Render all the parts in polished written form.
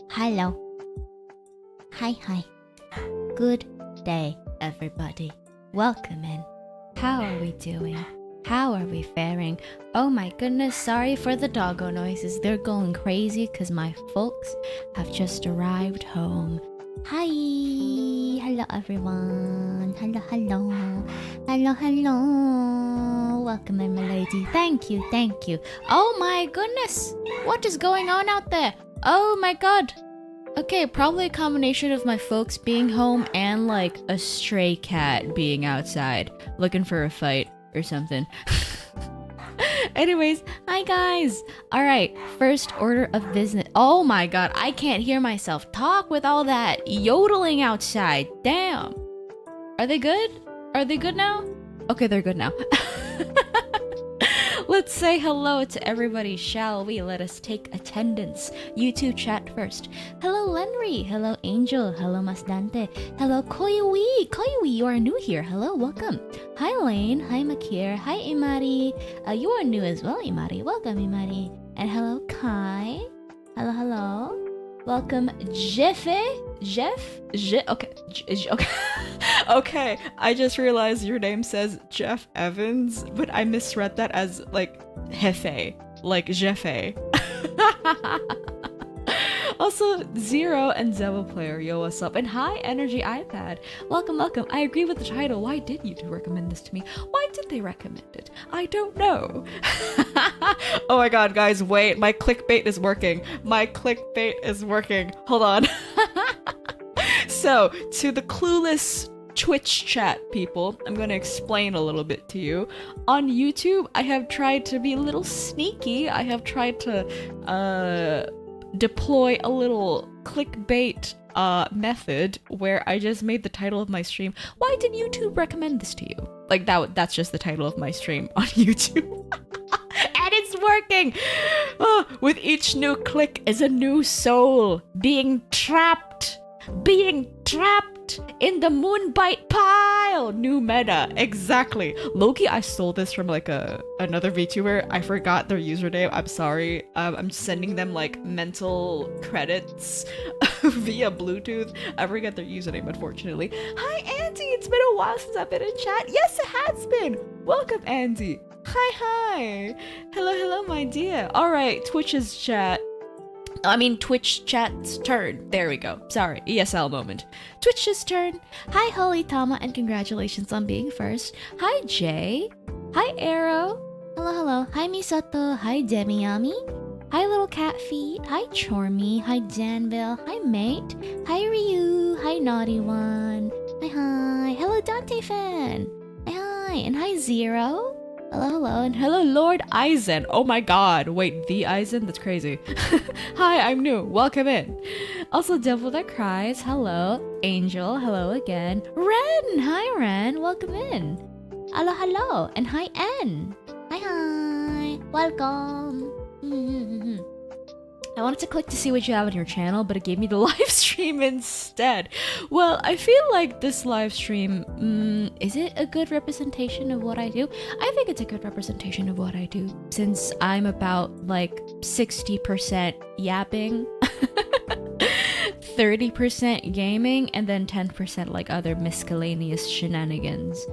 Hello. Hi. Good day, everybody. Welcome in. How are we doing? How are we faring? Oh my goodness, sorry for the doggo noises. They're going crazy because my folks have just arrived home. Hi! Hello, everyone. Hello. Welcome in, my lady. Thank you. Oh my goodness! What is going on out there? Oh my god! Okay, probably a combination of my folks being home and like a stray cat being outside looking for a fight or something. Anyways, hi guys! Alright, first order of business. Oh my god, I can't hear myself talk with all that yodeling outside. Damn. Are they good? Are they good now? Okay, they're good now. Let's say hello to everybody, shall we? Let us take attendance. YouTube chat first. Hello, Lenry. Hello, Angel. Hello, Masdante. Hello, Koyui. Koyui, you are new here. Hello, welcome. Hi, Lane. Hi, Makir. Hi, Imari. You are new as well, Imari. Welcome, Imari. And hello, Kai. Hello. Welcome, Jeffe. Okay. Okay, I just realized your name says Jeff Evans, but I misread that as like Jefe, like Jeffe. Also, Zero and Zebo Player, yo, what's up? And hi, Energy iPad. Welcome. I agree with the title. Why did you two recommend this to me? Why did they recommend it? I don't know. Oh my god, guys, wait. My clickbait is working. Hold on. So, to the clueless Twitch chat people, I'm going to explain a little bit to you. On YouTube, I have tried to be a little sneaky. I have tried to deploy a little clickbait method where I just made the title of my stream, "Why did YouTube recommend this to you?" Like that's just the title of my stream on YouTube. And it's working! With each new click is a new soul being trapped in the moonbite pile. New meta, exactly. Loki, I stole this from like another VTuber. I forgot their username. I'm sorry. I'm sending them like mental credits via Bluetooth. I forget their username, unfortunately. Hi, Andy. It's been a while since I've been in chat. Yes, it has been. Welcome, Andy. Hi. Hello, my dear. All right, Twitch's chat. Twitch chat's turn. There we go. Sorry, ESL moment. Twitch's turn. Hi, Holy Tama, and congratulations on being first. Hi, Jay. Hi, Arrow. Hello. Hi, Misato. Hi, Demiyami. Hi, Little Cat Feet. Hi, Chormy. Hi, Danville. Hi, Mate. Hi, Ryu. Hi, Naughty One. Hi. Hello, Dante Fan. Hi. And hi, Zero. Hello, and hello, Lord Eisen. Oh my god, wait, the Eisen? That's crazy. Hi, I'm new. Welcome in. Also, Devil That Cries. Hello. Angel. Hello again. Ren. Hi, Ren. Welcome in. Hello. And hi, N. Hi. Welcome. I wanted to click to see what you have on your channel, but it gave me the live stream instead. Well, I feel like this live stream, is it a good representation of what I do? I think it's a good representation of what I do, since I'm about like 60% yapping, 30% gaming, and then 10% like other miscellaneous shenanigans.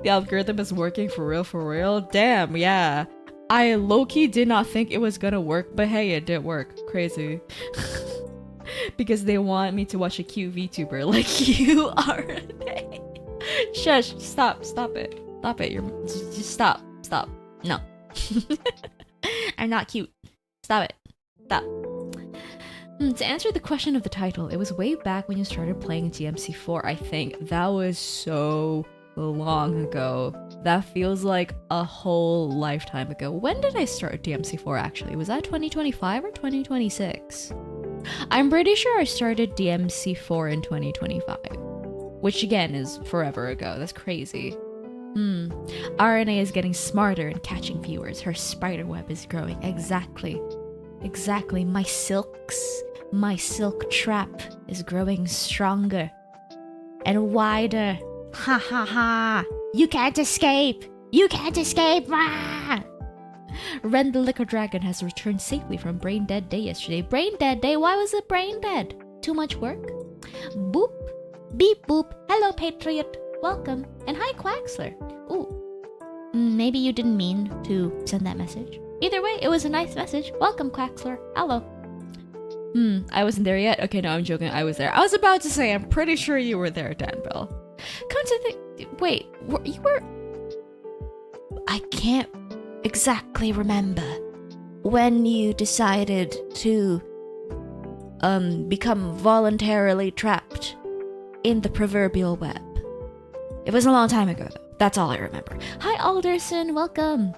The algorithm is working for real? Damn, yeah. I low-key did not think it was gonna work, but hey, it did work. Crazy. Because they want me to watch a cute VTuber like you, Arané. Shush, stop it. Just stop. No. I'm not cute. Stop. To answer the question of the title, it was way back when you started playing DMC4, I think. That was so long ago. That feels like a whole lifetime ago. When did I start DMC4 actually? Was that 2025 or 2026? I'm pretty sure I started DMC4 in 2025, which again is forever ago. That's crazy. RNA is getting smarter and catching viewers. Her spider web is growing. Exactly. My silk trap is growing stronger and wider. Ha! You can't escape! Rah! Ren the Liquor Dragon has returned safely from Brain Dead Day yesterday. Brain Dead Day? Why was it brain dead? Too much work? Boop. Beep boop. Hello, Patriot. Welcome. And hi, Quaxler. Ooh. Maybe you didn't mean to send that message. Either way, it was a nice message. Welcome, Quaxler. Hello. I wasn't there yet? Okay, no, I'm joking. I was there. I was about to say, I'm pretty sure you were there, Danville. Come to think... Wait, you were... I can't exactly remember when you decided to become voluntarily trapped in the proverbial web. It was a long time ago, though. That's all I remember. Hi, Alderson. Welcome.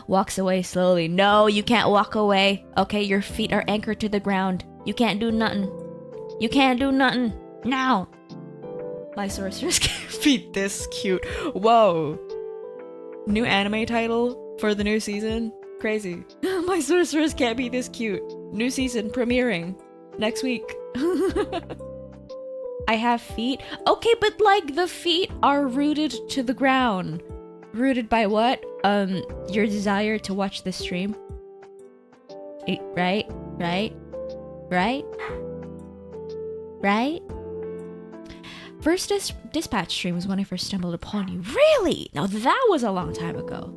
Walks away slowly. No, you can't walk away. Okay, your feet are anchored to the ground. You can't do nothing. You can't do nothing. Now. My sorceress can't be this cute. Whoa. New anime title for the new season? Crazy. My sorceress can't be this cute. New season premiering next week. I have feet? Okay, but like the feet are rooted to the ground. Rooted by what? Your desire to watch the stream? Right? First dispatch stream was when I first stumbled upon you. Really? Now that was a long time ago.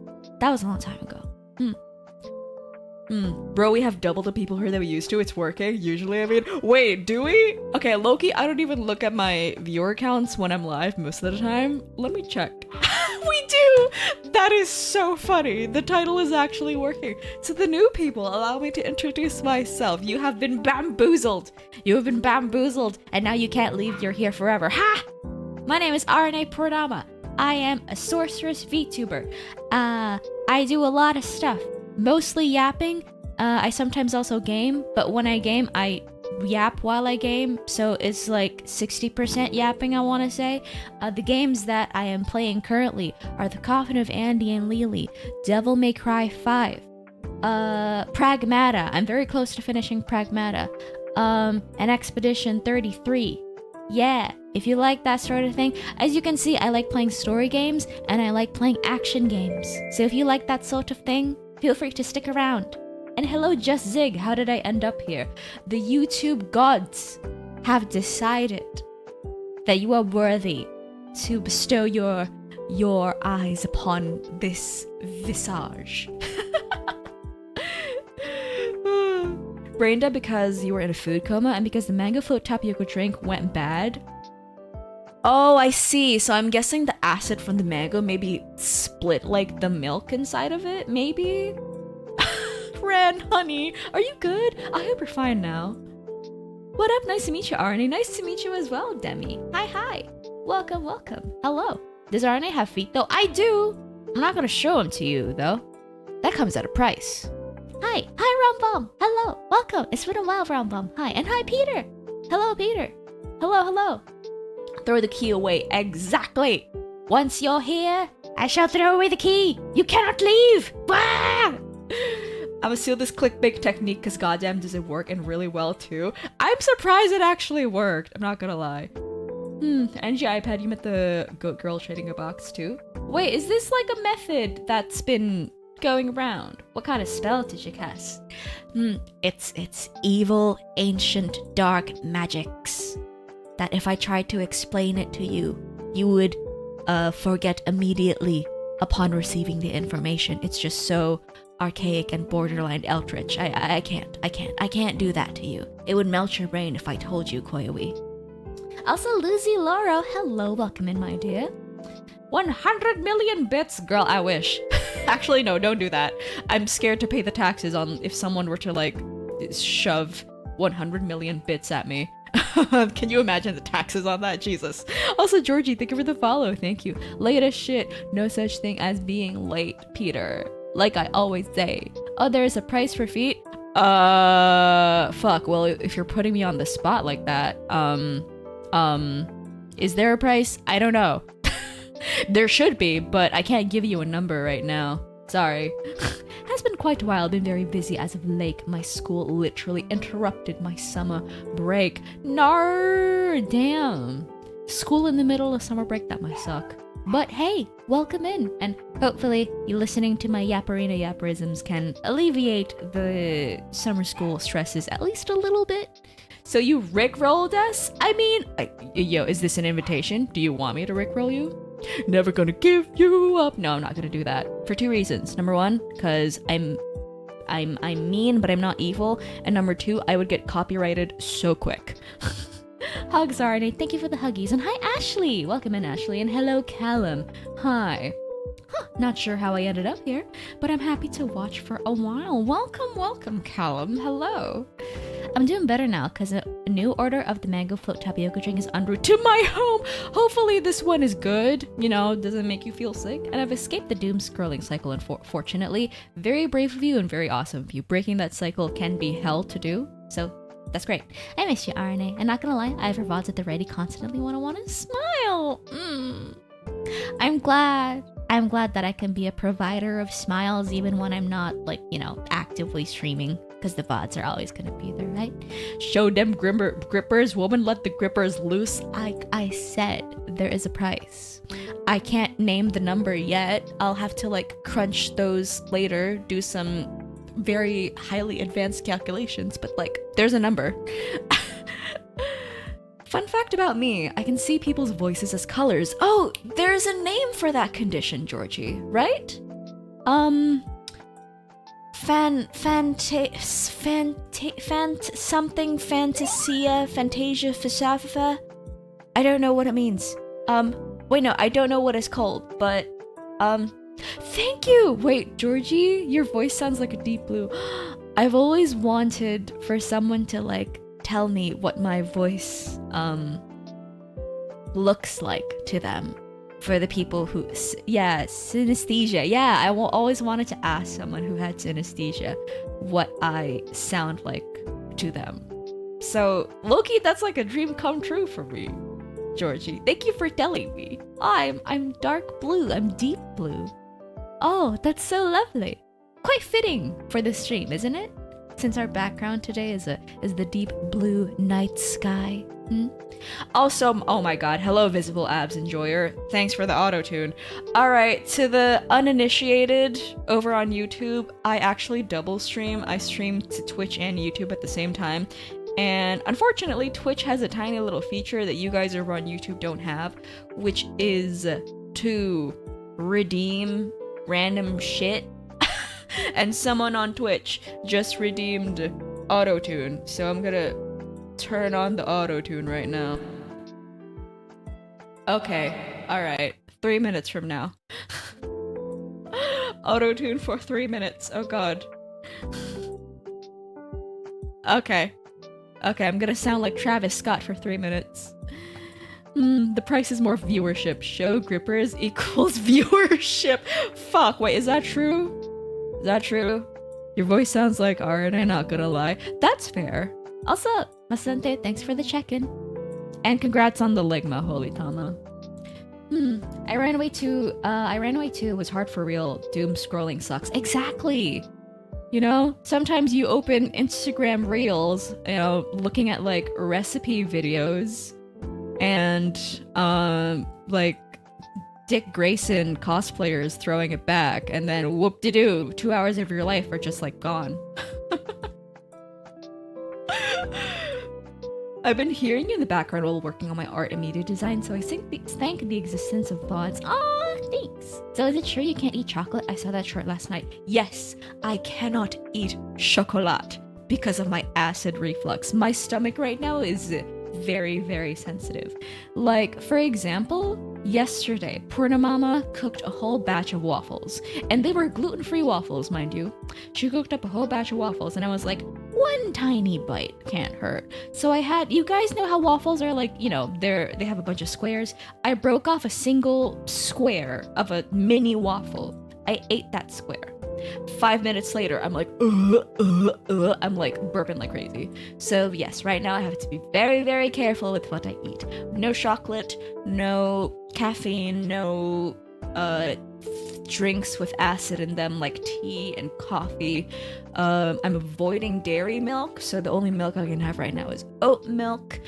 Bro, we have double the people here that we used to. It's working. Usually, I mean, wait, do we? Okay, Loki, I don't even look at my viewer counts when I'm live most of the time. Let me check. We do! That is so funny. The title is actually working. To the new people, allow me to introduce myself. You have been bamboozled. You have been bamboozled, and now you can't leave. You're here forever. Ha! My name is Arané Purnama. I am a sorceress VTuber. I do a lot of stuff. Mostly yapping. I sometimes also game, but when I game, I yap while I game, so it's like 60% yapping, I want to say. The games that I am playing currently are The Coffin of Andy and Lily, Devil May Cry 5, Pragmata. I'm very close to finishing Pragmata. And Expedition 33. Yeah, if you like that sort of thing. As you can see, I like playing story games, and I like playing action games. So if you like that sort of thing, feel free to stick around. And hello, Just Zig, how did I end up here? The YouTube gods have decided that you are worthy to bestow your eyes upon this visage. Brain dead because you were in a food coma and because the mango float tapioca drink went bad. Oh, I see. So I'm guessing the acid from the mango maybe split like the milk inside of it, maybe? Ran, honey, are you good? I hope you're fine now. What up? Nice to meet you, Arnie. Nice to meet you as well, Demi. Hi. Welcome. Hello. Does Arnie have feet though? I do. I'm not gonna show them to you though. That comes at a price. Hi, Rombom. Hello. Welcome. It's been a while, Rombom. Hi. And hi, Peter. Hello, Peter. Hello. Throw the key away. Exactly. Once you're here, I shall throw away the key. You cannot leave. Bah! I'm gonna steal this clickbait technique because goddamn does it work and really well too. I'm surprised it actually worked. I'm not gonna lie. NG iPad, you met the goat girl trading a box too? Wait, is this like a method that's been going around? What kind of spell did you cast? It's evil, ancient, dark magics. That if I tried to explain it to you, you would forget immediately upon receiving the information. It's just so archaic and borderline eldritch. I can't do that to you. It would melt your brain if I told you, Koyowi. Also, Lucy Laura, hello, welcome in, my dear. 100 million bits, girl, I wish. Actually, no, don't do that. I'm scared to pay the taxes on if someone were to like shove 100 million bits at me. Can you imagine the taxes on that? Jesus. Also, Georgie, thank you for the follow. Thank you. Late as shit. No such thing as being late, Peter. Like I always say. Oh, there's a price for feet? Fuck. Well, if you're putting me on the spot like that, is there a price? I don't know. There should be, but I can't give you a number right now. Sorry. Has been quite a while. Been very busy as of late. My school literally interrupted my summer break. Nar, damn. School in the middle of summer break, that might suck. But hey, welcome in, and hopefully you listening to my yapperina yapperisms can alleviate the summer school stresses at least a little bit. So you rickrolled us? I mean, yo, is this an invitation? Do you want me to rickroll you? Never gonna give you up. No, I'm not gonna do that. For two reasons. Number one, because I'm mean, but I'm not evil. And number two, I would get copyrighted so quick. Hugs, Arané. Thank you for the huggies. And hi, Ashley. Welcome in, Ashley. And hello, Callum. Hi. Not sure how I ended up here, but I'm happy to watch for a while. Welcome, Callum. Hello. I'm doing better now because a new order of the mango float tapioca drink is en route to my home. Hopefully this one is good, you know, doesn't make you feel sick. And I've escaped the doom scrolling cycle, and fortunately, very brave of you and very awesome of you. Breaking that cycle can be hell to do, so that's great. I miss you, Arané. And not gonna lie, I have your VODs at the ready constantly when I want to smile. I'm glad that I can be a provider of smiles even when I'm not, like, you know, actively streaming. Because the VODs are always gonna be there, right? Show them grippers, woman, let the grippers loose. I said there is a price. I can't name the number yet. I'll have to, like, crunch those later, do some very highly advanced calculations, but, like, there's a number. Fun fact about me, I can see people's voices as colors. Oh, there's a name for that condition, Georgie, right? Fantasia, Fasafa. I don't know what it means. Wait, no, I don't know what it's called, but, thank you! Wait, Georgie, your voice sounds like a deep blue. I've always wanted for someone to, like, tell me what my voice, looks like to them. For the people who, yeah, synesthesia. Yeah, I always wanted to ask someone who had synesthesia what I sound like to them. So, Loki, that's like a dream come true for me, Georgie. Thank you for telling me. I'm dark blue. I'm deep blue. Oh, that's so lovely. Quite fitting for this stream, isn't it? Since our background today is the deep blue night sky. Also, oh my god, hello Visible Abs Enjoyer. Thanks for the auto-tune. Alright, to the uninitiated over on YouTube, I actually double stream. I stream to Twitch and YouTube at the same time. And unfortunately, Twitch has a tiny little feature that you guys over on YouTube don't have, which is to redeem random shit. And someone on Twitch just redeemed auto-tune, so I'm gonna turn on the auto-tune right now. Okay, alright. 3 minutes from now. Auto-tune for 3 minutes. Oh god. Okay. Okay, I'm gonna sound like Travis Scott for 3 minutes. The price is more viewership. Show grippers equals viewership. Fuck, wait, is that true? Is that true? Your voice sounds like Arané, not gonna lie. That's fair. Also, Masante, thanks for the check-in. And congrats on the Ligma, Holy Tama. I ran away too. It was hard for real. Doom scrolling sucks. Exactly. You know, sometimes you open Instagram Reels, you know, looking at like recipe videos and like Dick Grayson cosplayers throwing it back, and then whoop-de-doo, 2 hours of your life are just like gone. I've been hearing you in the background while working on my art and media design, so I thank the existence of VODs. Aw, thanks. So is it true you can't eat chocolate? I saw that short last night. Yes, I cannot eat chocolate because of my acid reflux. My stomach right now is very, very sensitive. Like, for example, yesterday, Purnama cooked a whole batch of waffles. And they were gluten-free waffles, mind you. She cooked up a whole batch of waffles, and I was like, one tiny bite can't hurt. So I had, you guys know how waffles are like, you know, they have a bunch of squares. I broke off a single square of a mini waffle. I ate that square. 5 minutes later, I'm like, I'm like burping like crazy. So yes, right now I have to be very, very careful with what I eat. No chocolate, no caffeine, no drinks with acid in them like tea and coffee. I'm avoiding dairy milk, so the only milk I can have right now is oat milk,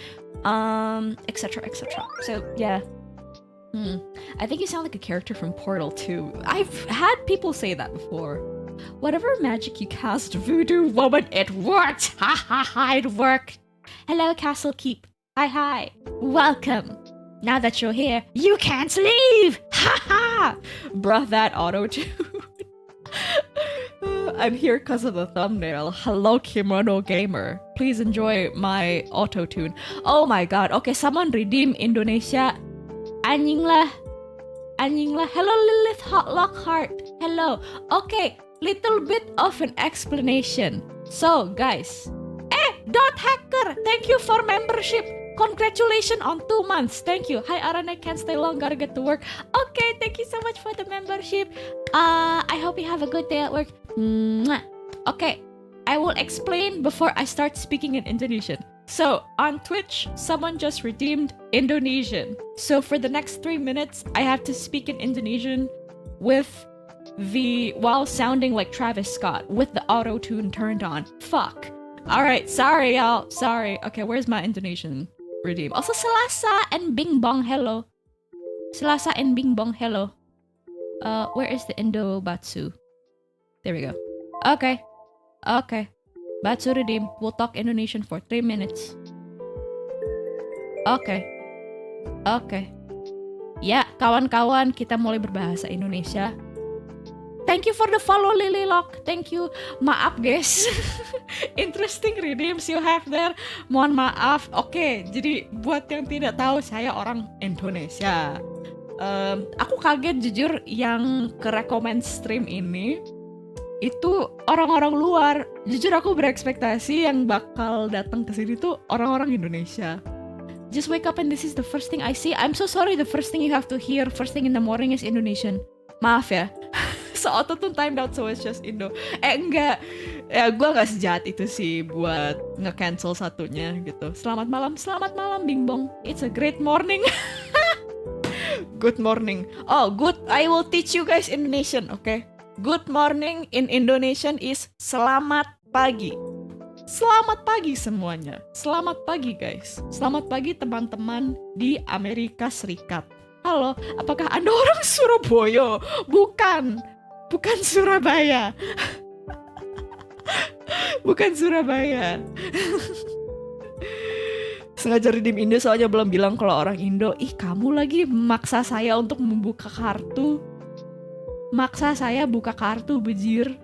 etc, etc. So yeah, I think you sound like a character from Portal 2. I've had people say that before. Whatever magic you cast, voodoo woman, it worked! Ha ha ha, it worked! Hello, Castle Keep. Hi. Welcome. Now that you're here, you can't leave! Ha ha! Bruh, that auto-tune. I'm here because of the thumbnail. Hello, Kimono Gamer. Please enjoy my auto-tune. Oh my god. Okay, someone redeem Indonesia. Anjing lah. Hello, Lilith Lockhart. Hello. Okay, little bit of an explanation. So, guys. Dot Hacker, thank you for membership. Congratulations on 2 months. Thank you. Hi, Arané, can't stay long. Gotta get to work. Okay, thank you so much for the membership. I hope you have a good day at work. Mwah. Okay, I will explain before I start speaking in Indonesian. So, on Twitch, someone just redeemed Indonesian. So, for the next 3 minutes, I have to speak in Indonesian while sounding like Travis Scott with the auto-tune turned on. Fuck. Alright, sorry y'all. Sorry. Okay, where's my Indonesian redeem? Also, Selasa and Bing Bong, hello. Selasa and Bing Bong, hello. Where is the Indo Batsu? There we go. Okay. Batsu redeem. We'll talk Indonesian for 3 minutes. Okay. Ya, kawan-kawan, kita mulai berbahasa Indonesia. Thank you for the follow, Lily Lock. Thank you. Maaf, guys. Interesting redeems you have there. Mohon maaf. Oke, jadi buat yang tidak tahu, saya orang Indonesia. Aku kaget jujur yang ke-recommend stream ini itu orang-orang luar. Jujur aku berekspektasi yang bakal datang ke sini tuh orang-orang Indonesia. Just wake up and this is the first thing I see. I'm so sorry, the first thing you have to hear first thing in the morning is Indonesian. Maaf ya. So auto-tune timed out, so it's just Indo. Enggak. Ya gue gak sejahat itu sih buat nge-cancel satunya gitu. Selamat malam Bing Bong. It's a great morning. Good morning. Oh, good. I will teach you guys Indonesian, okay? Good morning in Indonesian is selamat pagi. Selamat pagi semuanya. Selamat pagi guys. Selamat pagi teman-teman di Amerika Serikat. Halo, apakah Anda orang Surabaya? Bukan Surabaya. Bukan Surabaya. Sengaja redeem Indo soalnya belum bilang kalau orang Indo. Ih, kamu lagi maksa saya untuk membuka kartu. Maksa saya buka kartu, bejir.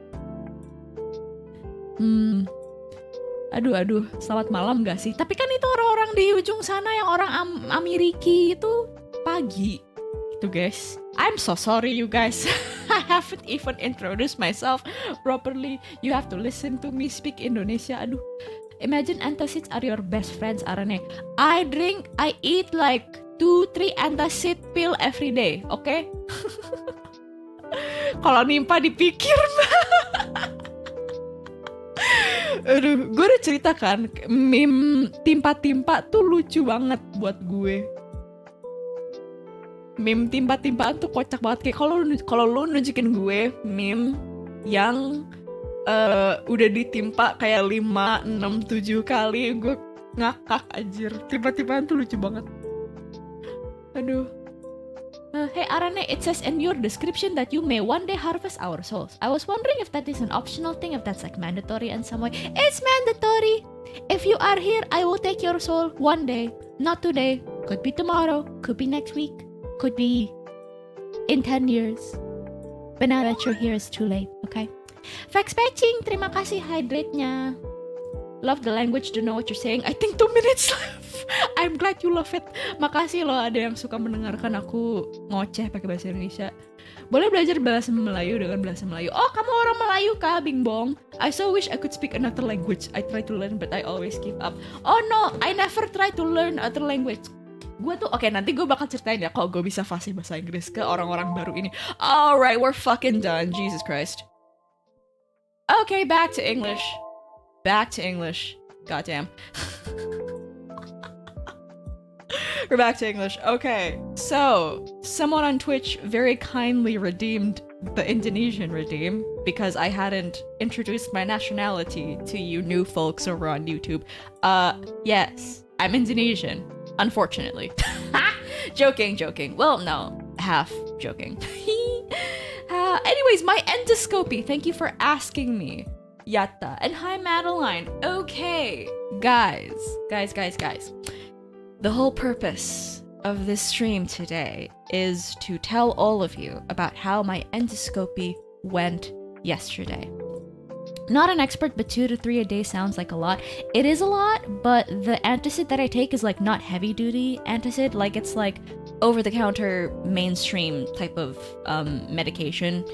Aduh, selamat malam gak sih? Tapi kan itu orang-orang di ujung sana yang orang Ameriki itu pagi. Itu guys. I'm so sorry you guys. I haven't even introduced myself properly. You have to listen to me speak Indonesia. Aduh. Imagine antacids are your best friends, Arané. I eat like 2-3 antacid pill every day, okay? Kalau nimpa dipikir. Aduh, gue udah cerita kan, meme timpa-timpa tuh lucu banget buat gue. Meme timpa-timpaan tuh kocak banget. Kayak kalau lu nunjukin gue meme yang udah ditimpa kayak 5, 6, 7 kali, gue ngakak anjir. Timpa-timpaan tuh lucu banget. Aduh. Hey Arané, it says in your description that you may one day harvest our souls. I was wondering if that is an optional thing, if that's like mandatory in some way. It's mandatory! If you are here, I will take your soul one day. Not today. Could be tomorrow. Could be next week. Could be in 10 years. But now that you're here, it's too late, okay? Fax patching, terima kasih hydrate-nya. Love the language, don't know what you're saying. I think 2 minutes left. I'm glad you love it. Makasih loh ada yang suka mendengarkan aku ngoceh pakai bahasa Indonesia. Boleh belajar bahasa Melayu dengan bahasa Melayu. Oh, kamu orang Melayu kah, Bing Bong? I so wish I could speak another language. I try to learn but I always give up. Oh no, I never try to learn other language. Gue tuh, oke, nanti gue bakal ceritain ya kalau gue bisa fasih bahasa Inggris ke orang-orang baru ini. Alright, we're fucking done. Jesus Christ. Okay, back to English. Goddamn. We're back to English. Okay, so someone on Twitch very kindly redeemed the Indonesian redeem because I hadn't introduced my nationality to you new folks over on YouTube. Yes, I'm Indonesian, unfortunately. Joking. Well, no, half joking. Anyways, my endoscopy. Thank you for asking me. Yatta. And hi, Madeline. Okay, guys. The whole purpose of this stream today is to tell all of you about how my endoscopy went yesterday. Not an expert, but 2 to 3 a day sounds like a lot. It is a lot, but the antacid that I take is like not heavy duty antacid, like it's like over-the-counter mainstream type of medication,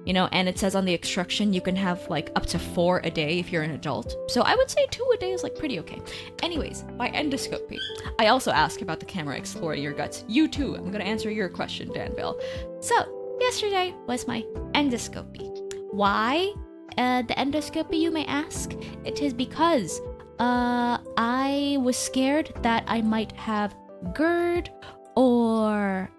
you know, and it says on the instruction you can have like up to 4 a day if you're an adult. So I would say 2 a day is like pretty okay. Anyways, my endoscopy. I also asked about the camera exploring your guts. You too. I'm gonna answer your question, Danville. So yesterday was my endoscopy. Why the endoscopy, you may ask? It is because I was scared that I might have GERD or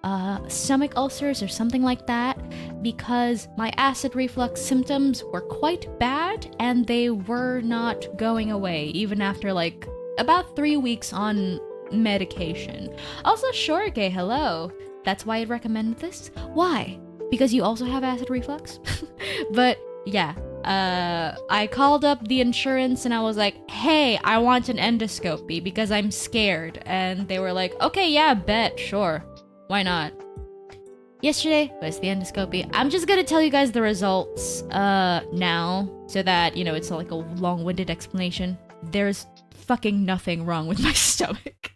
stomach ulcers or something like that, because my acid reflux symptoms were quite bad and they were not going away even after like about 3 weeks on medication. Also, Shorge, hello. That's why I'd recommend this. Why? Because you also have acid reflux? But yeah, I called up the insurance and I was like, hey, I want an endoscopy because I'm scared. And they were like, okay, yeah, bet, sure. Why not? Yesterday was the endoscopy. I'm just gonna tell you guys the results now so that, you know, it's not like a long-winded explanation. There's fucking nothing wrong with my stomach.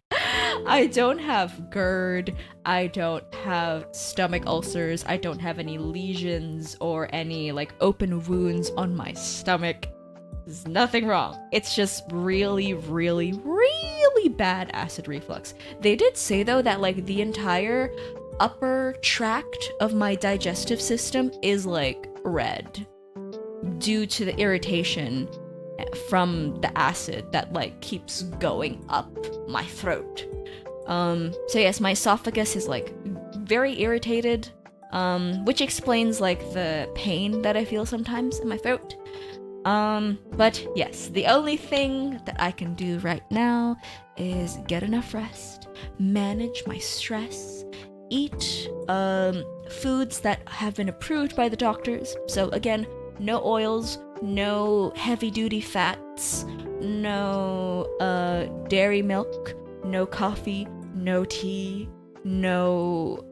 I don't have GERD, I don't have stomach ulcers, I don't have any lesions or any like open wounds on my stomach. There's nothing wrong. It's just really bad acid reflux. They did say though that like the entire upper tract of my digestive system is like red due to the irritation from the acid that like keeps going up my throat. So yes, my esophagus is like very irritated, which explains like the pain that I feel sometimes in my throat. But yes, the only thing that I can do right now is get enough rest, manage my stress, eat foods that have been approved by the doctors. So again, no oils, no heavy-duty fats, no dairy milk, no coffee, no tea, no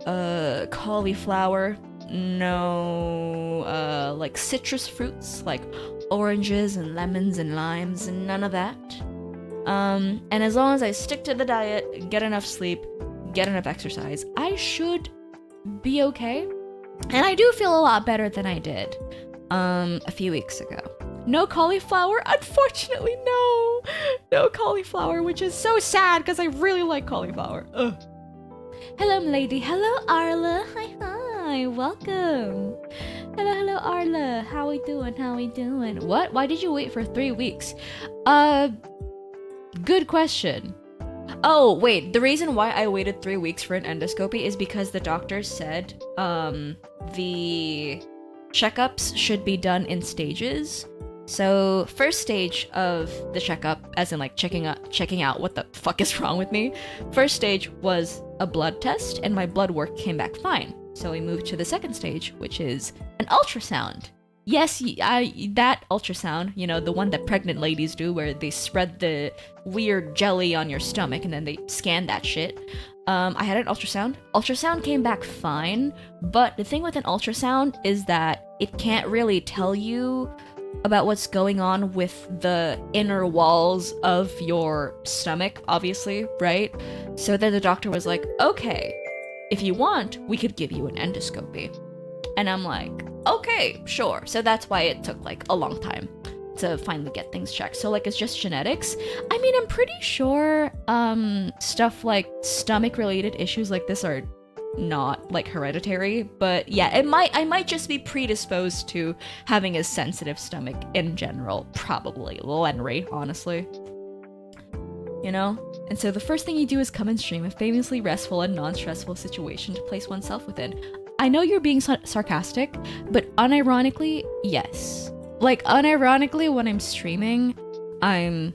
cauliflower, no like citrus fruits like oranges and lemons and limes, and none of that. And as long as I stick to the diet, get enough sleep, get enough exercise, I should be okay. And I do feel a lot better than I did a few weeks ago. No cauliflower? Unfortunately, no. No cauliflower, which is so sad because I really like cauliflower. Ugh. Hello, milady. Hello, Arla. Hi. Welcome. Hello, Arla. How we doing? What? Why did you wait for 3 weeks? Good question. Oh, wait. The reason why I waited 3 weeks for an endoscopy is because the doctor said the checkups should be done in stages. So first stage of the checkup, as in like checking out what the fuck is wrong with me, first stage was a blood test and my blood work came back fine. So we moved to the second stage, which is an ultrasound. Yes, that ultrasound, you know, the one that pregnant ladies do where they spread the weird jelly on your stomach and then they scan that shit. I had an ultrasound. Ultrasound came back fine, but the thing with an ultrasound is that it can't really tell you about what's going on with the inner walls of your stomach, obviously, right? So then the doctor was like, okay, if you want, we could give you an endoscopy. And I'm like, okay, sure. So that's why it took like a long time to finally get things checked. So like it's just genetics. I mean, I'm pretty sure stuff like stomach related issues like this are not like hereditary, but yeah, I might just be predisposed to having a sensitive stomach in general, probably Lenry, honestly, you know. And so the first thing you do is come and stream a famously restful and non-stressful situation to place oneself within. I know you're being sarcastic, but unironically, yes. Like unironically, when I'm streaming, I'm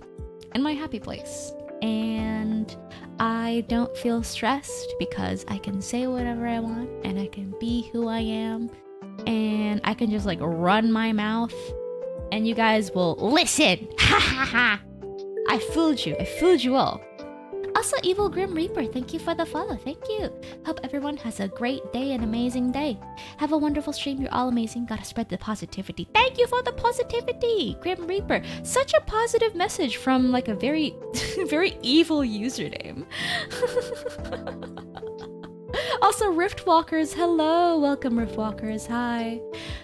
in my happy place. And I don't feel stressed because I can say whatever I want and I can be who I am and I can just like run my mouth and you guys will listen. Ha ha ha. I fooled you. I fooled you all. Also, Evil Grim Reaper, thank you for the follow. Thank you. Hope everyone has a great day, an amazing day. Have a wonderful stream. You're all amazing. Gotta spread the positivity. Thank you for the positivity, Grim Reaper. Such a positive message from like a very, very evil username. Also, Riftwalkers, hello. Welcome, Riftwalkers. Hi.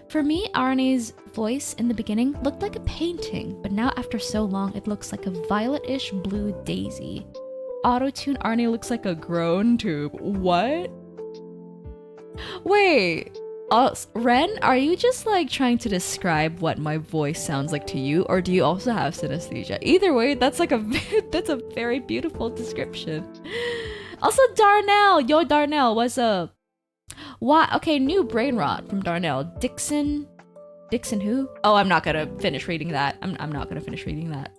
For me, Arané's voice in the beginning looked like a painting, but now after so long, it looks like a violet-ish blue daisy. Auto-tune Arané looks like a groan tube. What? Wait. Ren, are you just like trying to describe what my voice sounds like to you, or do you also have synesthesia? Either way, that's like that's a very beautiful description. Also, Darnell, yo Darnell, what's up? Why? Okay, new brain rot from Darnell. Dixon who? Oh, I'm not gonna finish reading that. I'm not gonna finish reading that.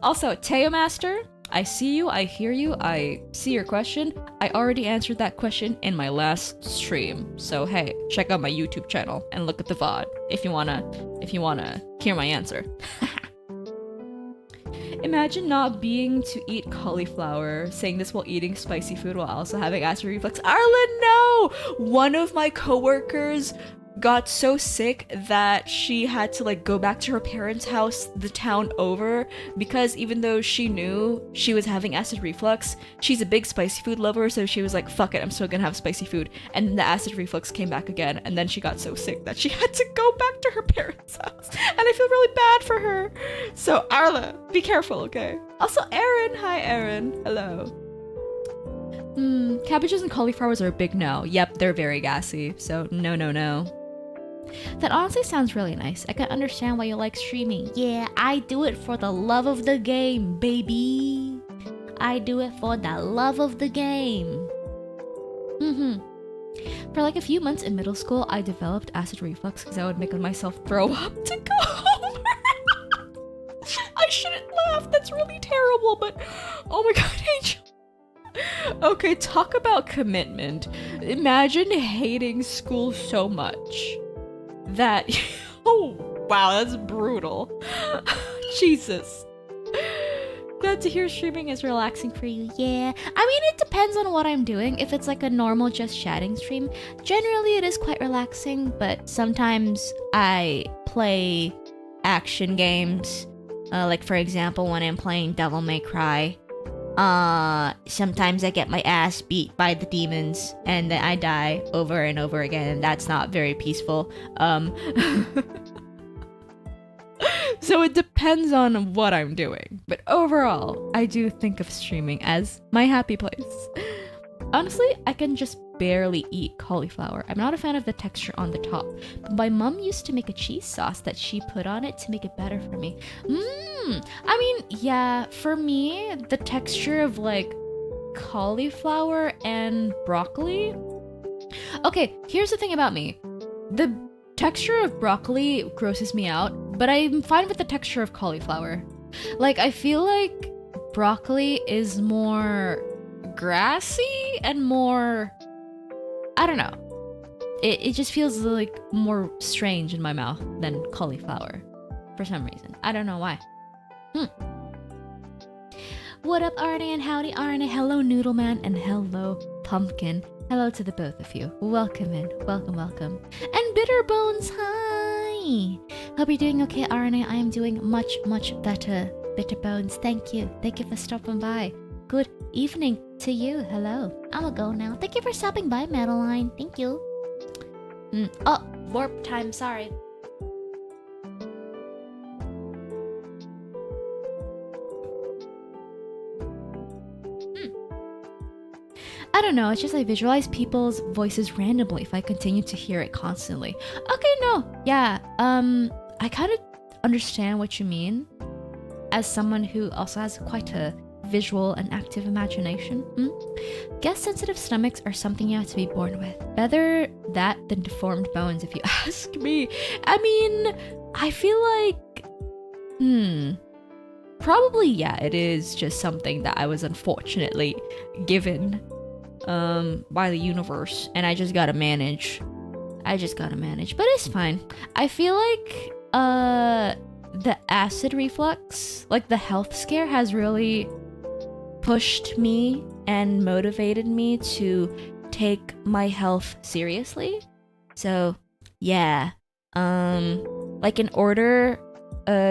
Also, Teo Master, I see you, I hear you, I see your question. I already answered that question in my last stream. So hey, check out my YouTube channel and look at the VOD if you wanna hear my answer. Imagine not being to eat cauliflower, saying this while eating spicy food while also having acid reflux. Arlen, no! One of my coworkers got so sick that she had to like go back to her parents' house the town over because even though she knew she was having acid reflux, she's a big spicy food lover, so she was like, fuck it, I'm still gonna have spicy food. And then the acid reflux came back again, and then she got so sick that she had to go back to her parents' house. And I feel really bad for her. So Arla, be careful, okay? Also Erin, hi Erin, hello. Cabbages and cauliflowers are a big no. Yep, they're very gassy, so no. That honestly sounds really nice. I can understand why you like streaming. Yeah, I do it for the love of the game, baby. I do it for the love of the game. For like a few months in middle school, I developed acid reflux because I would make myself throw up to go home. I shouldn't laugh. That's really terrible, but oh my god, Angel. Okay, talk about commitment. Imagine hating school so much that oh wow, that's brutal. Jesus. Glad to hear streaming is relaxing for you. Yeah, I mean it depends on what I'm doing. If it's like a normal just chatting stream, generally it is quite relaxing, but sometimes I play action games, like for example when I'm playing Devil May Cry. Sometimes I get my ass beat by the demons and then I die over and over again, and that's not very peaceful. So it depends on what I'm doing, but overall I do think of streaming as my happy place. Honestly, I can just barely eat cauliflower. I'm not a fan of the texture on the top, but my mom used to make a cheese sauce that she put on it to make it better for me. I mean, yeah, for me, the texture of like cauliflower and broccoli. Okay, here's the thing about me. The texture of broccoli grosses me out, but I'm fine with the texture of cauliflower. Like, I feel like broccoli is more grassy and more, I don't know. It just feels like more strange in my mouth than cauliflower for some reason. I don't know why. What up, Arané, and howdy, Arané. Hello, Noodleman, and hello, Pumpkin. Hello to the both of you. Welcome in. Welcome. And Bitterbones, hi! Hope you're doing okay, Arané. I am doing much better. Bitterbones, thank you. Thank you for stopping by. Good evening to you. Hello. I'ma go now. Thank you for stopping by, Madeline. Thank you. Oh, warp time. Sorry. I don't know, it's just I visualize people's voices randomly if I continue to hear it constantly. Okay, no, yeah, I kind of understand what you mean as someone who also has quite a visual and active imagination. Guess sensitive stomachs are something you have to be born with. Better that than deformed bones if you ask me. I mean, I feel like, probably, yeah, it is just something that I was unfortunately given by the universe, and I just gotta manage. But it's fine. I feel like the acid reflux, like the health scare, has really pushed me and motivated me to take my health seriously. So yeah, like in order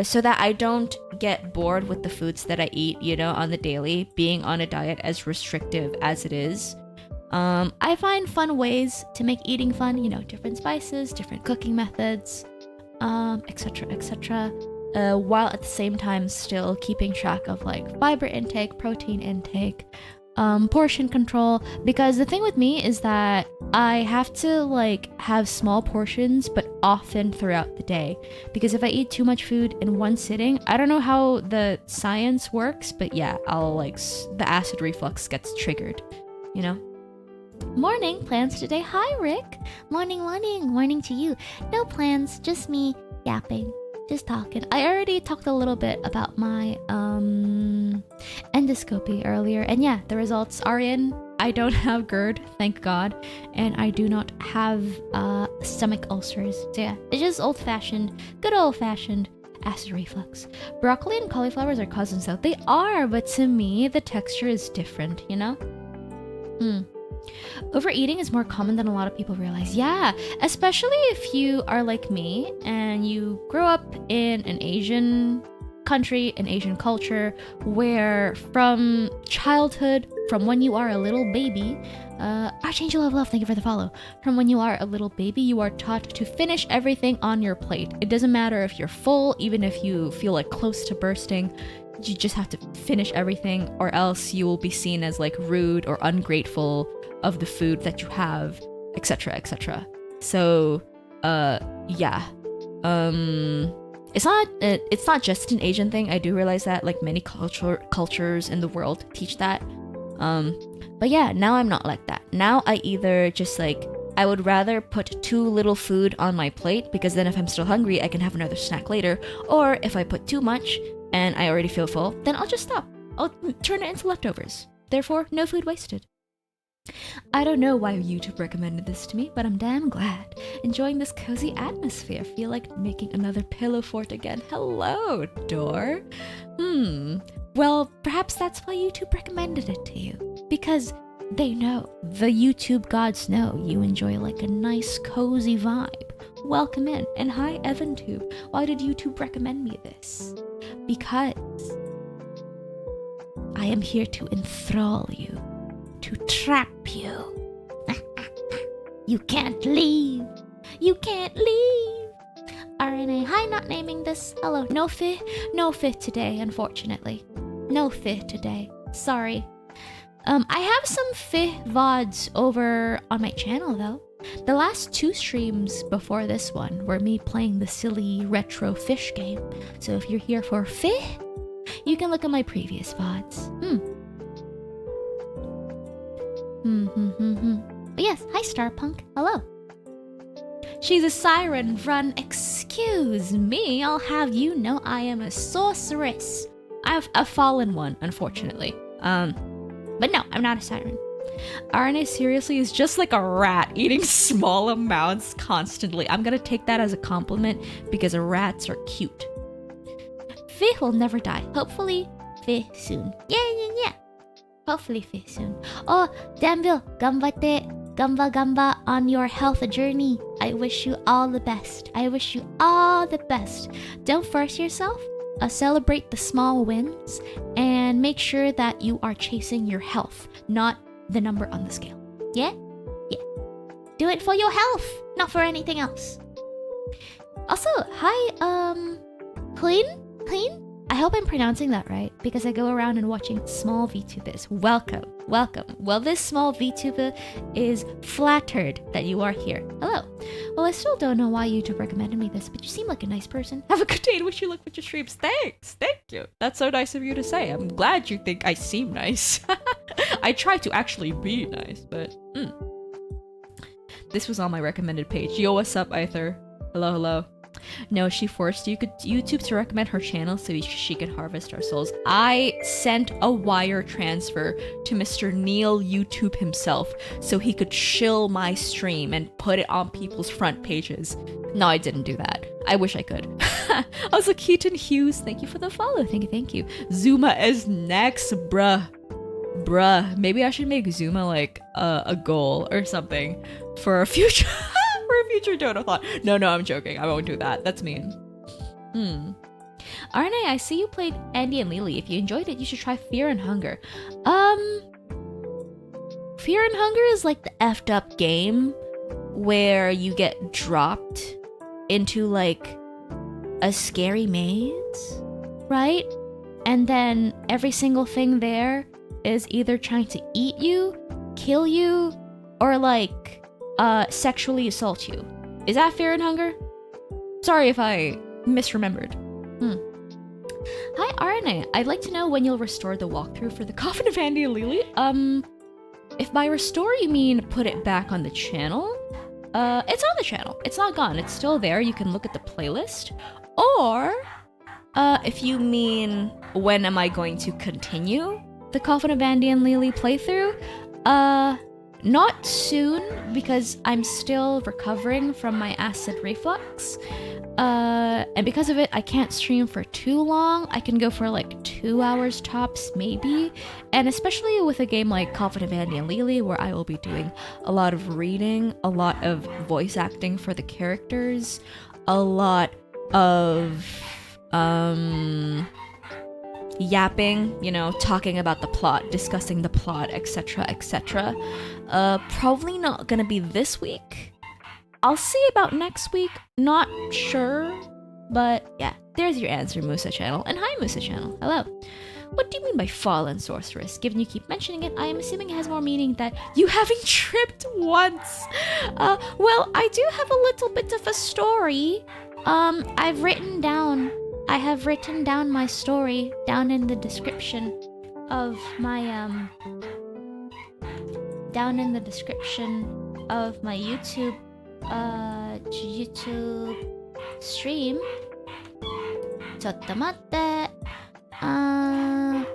so that I don't get bored with the foods that I eat, you know, on the daily, being on a diet as restrictive as it is, I find fun ways to make eating fun, you know, different spices, different cooking methods, etc., etc., while at the same time still keeping track of like fiber intake, protein intake, portion control, because the thing with me is that I have to like have small portions but often throughout the day, because if I eat too much food in one sitting, I don't know how the science works, but yeah, I'll like the acid reflux gets triggered, you know. Morning, plans today? Hi Rick. Morning to you. No plans, just me yapping, just talking. I already talked a little bit about my endoscopy earlier, and yeah, the results are in. I don't have GERD, thank God, and I do not have stomach ulcers. So yeah, it's just good old-fashioned acid reflux. Broccoli and cauliflowers are cousins though. They are, but to me, the texture is different, you know? Overeating is more common than a lot of people realize. Yeah, especially if you are like me and you grew up in an Asian country, an Asian culture, where from childhood, from when you are a little baby, Archangel of Love, thank you for the follow. From when you are a little baby, you are taught to finish everything on your plate. It doesn't matter if you're full, even if you feel like close to bursting, you just have to finish everything, or else you will be seen as like rude or ungrateful of the food that you have, etc., etc. So yeah, it's not just an Asian thing. I do realize that like many cultures in the world teach that, but yeah, now I'm not like that. Now I either just like, I would rather put too little food on my plate, because then if I'm still hungry I can have another snack later, or if I put too much and I already feel full, then I'll just stop. I'll turn it into leftovers. Therefore, no food wasted. I don't know why YouTube recommended this to me, but I'm damn glad. Enjoying this cozy atmosphere. Feel like making another pillow fort again. Hello, door. Well, perhaps that's why YouTube recommended it to you. Because they know, the YouTube gods know you enjoy like a nice cozy vibe. Welcome in. And hi, EvanTube. Why did YouTube recommend me this? Because I am here to enthrall you. To trap you. You can't leave. You can't leave. RNA, hi, not naming this. Hello, no fit today, unfortunately. No fit today. Sorry. I have some fit VODs over on my channel though. The last 2 streams before this one were me playing the silly retro fish game. So if you're here for fit, you can look at my previous VODs. But yes, hi Starpunk, hello. She's a siren, run, excuse me, I'll have you know I am a sorceress. I've a fallen one, unfortunately. But no, I'm not a siren. RNA seriously is just like a rat, eating small amounts constantly. I'm gonna take that as a compliment, because rats are cute. Fih will never die, hopefully Fih soon. Yeah. Hopefully Fih soon. Oh, Danville, gamba on your health journey. I wish you all the best. Don't force yourself. Celebrate the small wins and make sure that you are chasing your health, not the number on the scale. Yeah? Do it for your health, not for anything else. Also, hi, Clean? I hope I'm pronouncing that right, because I go around and watching small VTubers. Welcome. Well, this small VTuber is flattered that you are here. Hello. Well, I still don't know why YouTube recommended me this, but you seem like a nice person. Have a good day and wish you luck with your streams. Thanks. Thank you. That's so nice of you to say. I'm glad you think I seem nice. I try to actually be nice, but... This was on my recommended page. Yo, what's up, Aether? Hello. No, she forced YouTube to recommend her channel so she can harvest our souls. I sent a wire transfer to Mr. Neil YouTube himself so he could shill my stream and put it on people's front pages. No, I didn't do that. I wish I could. Also, Keaton Hughes, thank you for the follow. Thank you. Zuma is next, bruh. Maybe I should make Zuma like a goal or something for a future for a future Dodo thought. No, I'm joking. I won't do that. That's mean. Arané, I see you played Andy and Lily. If you enjoyed it, you should try Fear and Hunger. Fear and Hunger is like the effed up game where you get dropped into like a scary maze, right? And then every single thing there is either trying to eat you, kill you, or like sexually assault you. Is that Fear and Hunger? Sorry if I misremembered. Hi Arané, I'd like to know when you'll restore the walkthrough for the Coffin of Andy and Lily. If by restore you mean put it back on the channel, it's on the channel. It's not gone. It's still there. You can look at the playlist. Or if you mean when am I going to continue the Coffin of Andy and Lily playthrough, not soon, because I'm still recovering from my acid reflux. And because of it, I can't stream for too long. I can go for like 2 hours tops, maybe. And especially with a game like Coffin of Andy and Lily, where I will be doing a lot of reading, a lot of voice acting for the characters, a lot of yapping, you know, talking about the plot, discussing the plot, etc, etc. Probably not gonna be this week. I'll see about next week, not sure, but yeah, there's your answer, Musa Channel. And hi, Musa Channel, hello. What do you mean by fallen sorceress? Given you keep mentioning it, I am assuming it has more meaning that you having tripped once. Well, I do have a little bit of a story. I have written down my story down in the description of my YouTube stream. Chottamatte.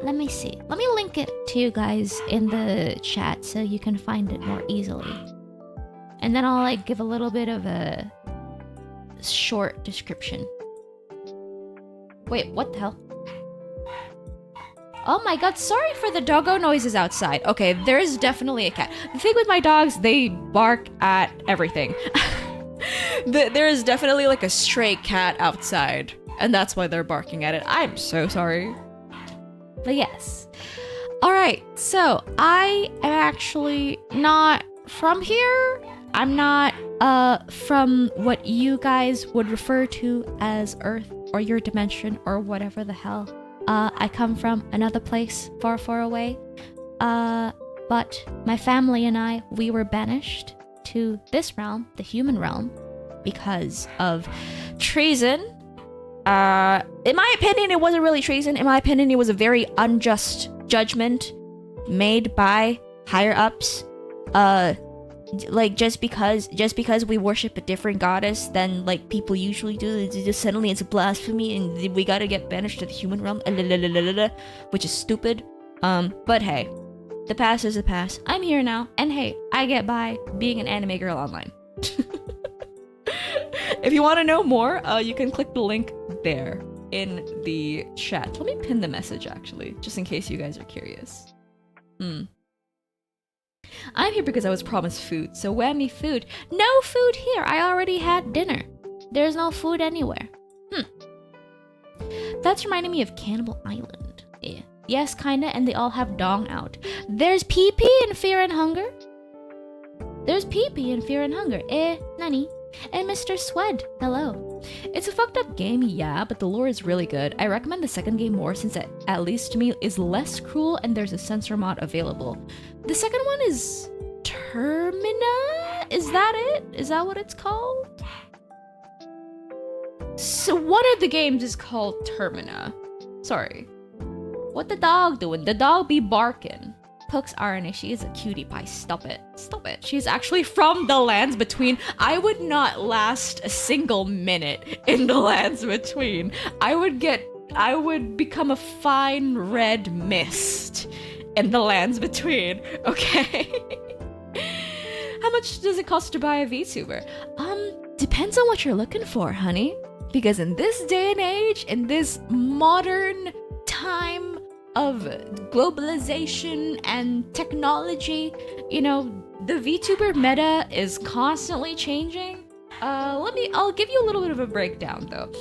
Let me see. Let me link it to you guys in the chat so you can find it more easily. And then I'll like give a little bit of a short description. Wait, what the hell? Oh my god, sorry for the doggo noises outside. Okay, there's definitely a cat. The thing with my dogs, they bark at everything. There is definitely like a stray cat outside, and that's why they're barking at it. I'm so sorry. But yes. Alright, so I am actually not from here. I'm not from what you guys would refer to as Earth or your dimension or whatever the hell. I come from another place far, far away. But my family and I, we were banished to this realm, the human realm, because of treason. In my opinion, it wasn't really treason. In my opinion, it was a very unjust judgment made by higher ups. Like just because we worship a different goddess than like people usually do, just suddenly it's a blasphemy and we gotta get banished to the human realm, which is stupid. But hey, the past is the past. I'm here now, and hey, I get by being an anime girl online. If you want to know more, you can click the link there in the chat. Let me pin the message actually, just in case you guys are curious. I'm here because I was promised food, so whammy food. No food here, I already had dinner. There's no food anywhere. That's reminding me of Cannibal Island. Yeah. Yes, kinda, and they all have dong out. There's pee-pee in Fear and Hunger. There's pee-pee in Fear and Hunger. Nani? And Mr. Swed, hello. It's a fucked up game, yeah, but the lore is really good. I recommend the second game more since it, at least to me, is less cruel and there's a censor mod available. The second one is Termina? Is that it? Is that what it's called? So one of the games is called Termina. Sorry. What the dog doing? The dog be barking. pokes Arané. She is a cutie pie. Stop it. Stop it. She's actually from the lands between. I would not last a single minute in the lands between. I would become a fine red mist in the lands between, okay? How much does it cost to buy a VTuber? Depends on what you're looking for, honey. Because in this day and age, in this modern time of globalization and technology, you know, the VTuber meta is constantly changing. I'll give you a little bit of a breakdown though.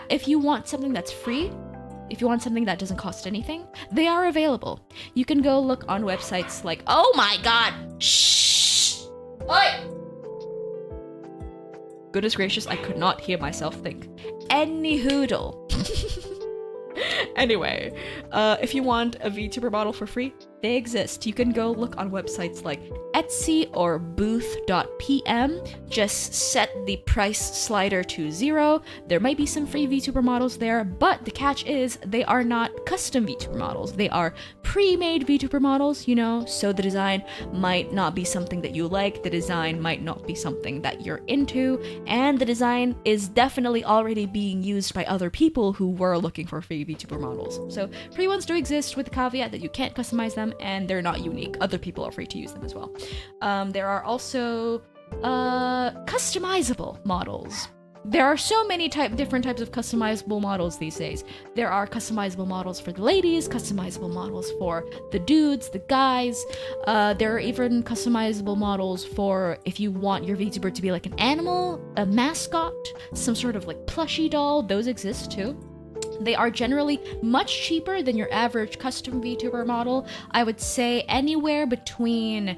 If you want something that's free, if you want something that doesn't cost anything, they are available. You can go look on websites like, oh my god, shh! Oi! Goodness gracious, I could not hear myself think. Any hoodle. Anyway, if you want a VTuber model for free, they exist. You can go look on websites like Etsy or booth.pm. Just set the price slider to 0. There might be some free VTuber models there, but the catch is they are not custom VTuber models. They are pre-made VTuber models, you know, so the design might not be something that you like, the design might not be something that you're into, and the design is definitely already being used by other people who were looking for free VTuber models. So free ones do exist with the caveat that you can't customize them and they're not unique. Other people are free to use them as well. There are also customizable models. There are so many different types of customizable models these days. There are customizable models for the ladies, customizable models for the dudes, the guys. There are even customizable models for if you want your VTuber to be like an animal, a mascot, some sort of like plushie doll. Those exist too. They are generally much cheaper than your average custom VTuber model. I would say anywhere between,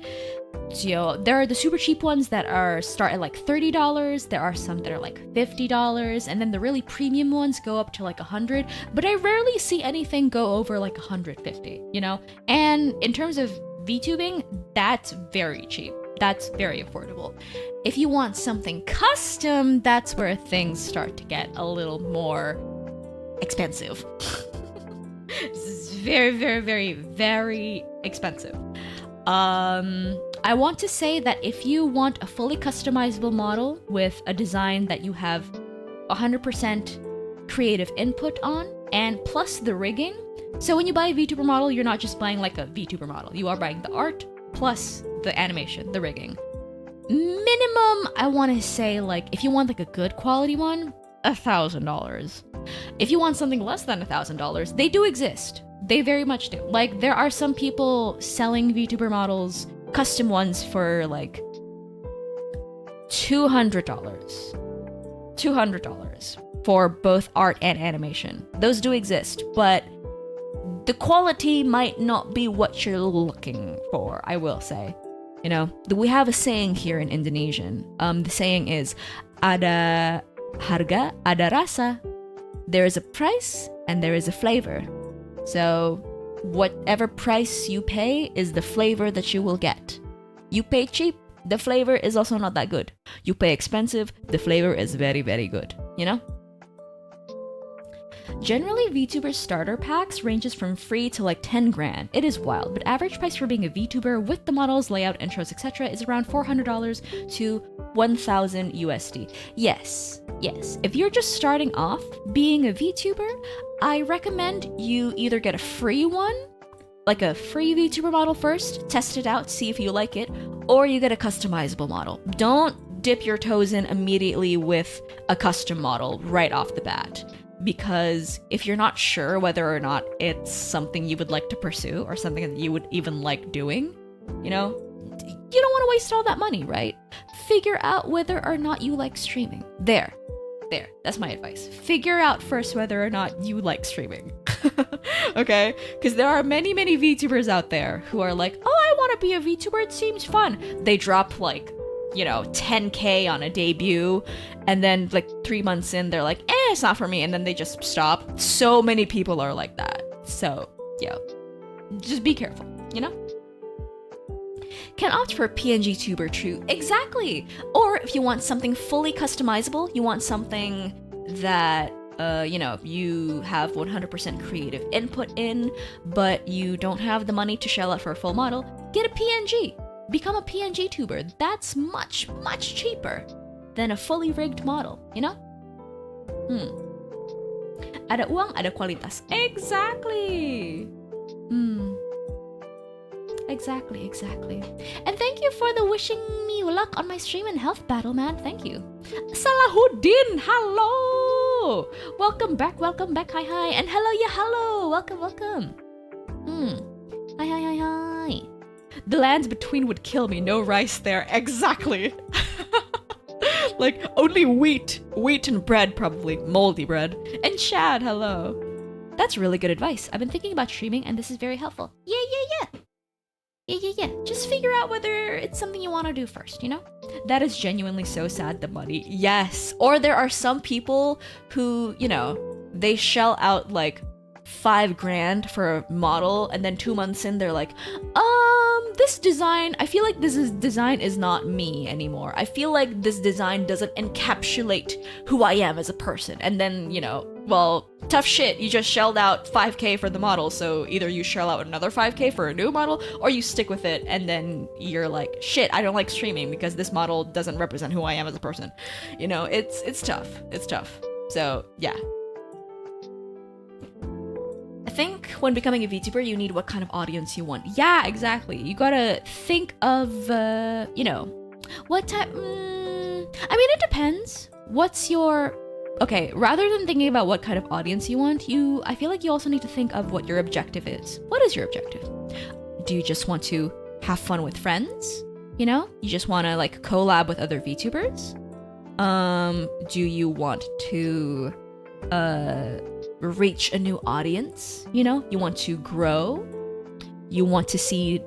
you know, there are the super cheap ones that start at like $30. There are some that are like $50, and then the really premium ones go up to like $100. But I rarely see anything go over like $150, you know? And in terms of VTubing, that's very cheap. That's very affordable. If you want something custom, that's where things start to get a little more expensive. This is very, very, very, very expensive. I want to say that if you want a fully customizable model with a design that you have 100% creative input on, and plus the rigging, so when you buy a VTuber model, you're not just buying like a VTuber model, you are buying the art plus the animation, the rigging. Minimum, I want to say, like, if you want like a good quality one, $1,000. If you want something less than $1,000, they do exist. They very much do. Like, there are some people selling VTuber models, custom ones, for like $200. $200 for both art and animation. Those do exist, but the quality might not be what you're looking for, I will say. You know, we have a saying here in Indonesian. The saying is, ada harga, ada rasa. There is a price and there is a flavor. So whatever price you pay is the flavor that you will get. You pay cheap, the flavor is also not that good. You pay expensive, the flavor is very, very good, you know? Generally, VTuber starter packs ranges from free to like 10 grand. It is wild, but average price for being a VTuber with the models, layout, intros, etc. is around $400 to 1,000 USD. Yes, if you're just starting off being a VTuber, I recommend you either get a free one, like a free VTuber model first, test it out, see if you like it, or you get a customizable model. Don't dip your toes in immediately with a custom model right off the bat. Because if you're not sure whether or not it's something you would like to pursue or something that you would even like doing, you know, you don't want to waste all that money, right? Figure out whether or not you like streaming. There, that's my advice. Figure out first whether or not you like streaming. Okay? Because there are many, many VTubers out there who are like, oh, I want to be a VTuber, it seems fun. They drop like, you know, 10K on a debut, and then like 3 months in, they're like, it's not for me, and then they just stop. So many people are like that. So, yeah, just be careful, you know? Can opt for a PNG tuber, true. Exactly! Or if you want something fully customizable, you want something that you have 100% creative input in, but you don't have the money to shell out for a full model, get a PNG. Become a PNG tuber. That's much, much cheaper than a fully rigged model, you know? Ada uang, ada kualitas. Exactly. Exactly. And thank you for the wishing me luck on my stream and health battle, man. Thank you. Salahuddin, hello. Welcome back. Hi. And hello. Welcome. Hi. The lands between would kill me. No rice there. Exactly. Like, only wheat and bread, probably. Moldy bread. And Shad, hello. That's really good advice. I've been thinking about streaming, and this is very helpful. Yeah. Just figure out whether it's something you want to do first, you know? That is genuinely so sad, the money. Yes. Or there are some people who, they shell out like $5,000 for a model, and then 2 months in, they're like, this design, I feel like design is not me anymore. I feel like this design doesn't encapsulate who I am as a person. And then, well, tough shit, you just shelled out $5,000 for the model, so either you shell out another $5,000 for a new model, or you stick with it, and then you're like, shit, I don't like streaming because this model doesn't represent who I am as a person. It's tough. So, yeah. I think when becoming a VTuber, you need what kind of audience you want. Yeah, exactly. You gotta think of, what type... it depends. Okay, rather than thinking about what kind of audience you want, I feel like you also need to think of what your objective is. What is your objective? Do you just want to have fun with friends? You just want to, like, collab with other VTubers? Do you want to, reach a new audience? You want to grow? You want to see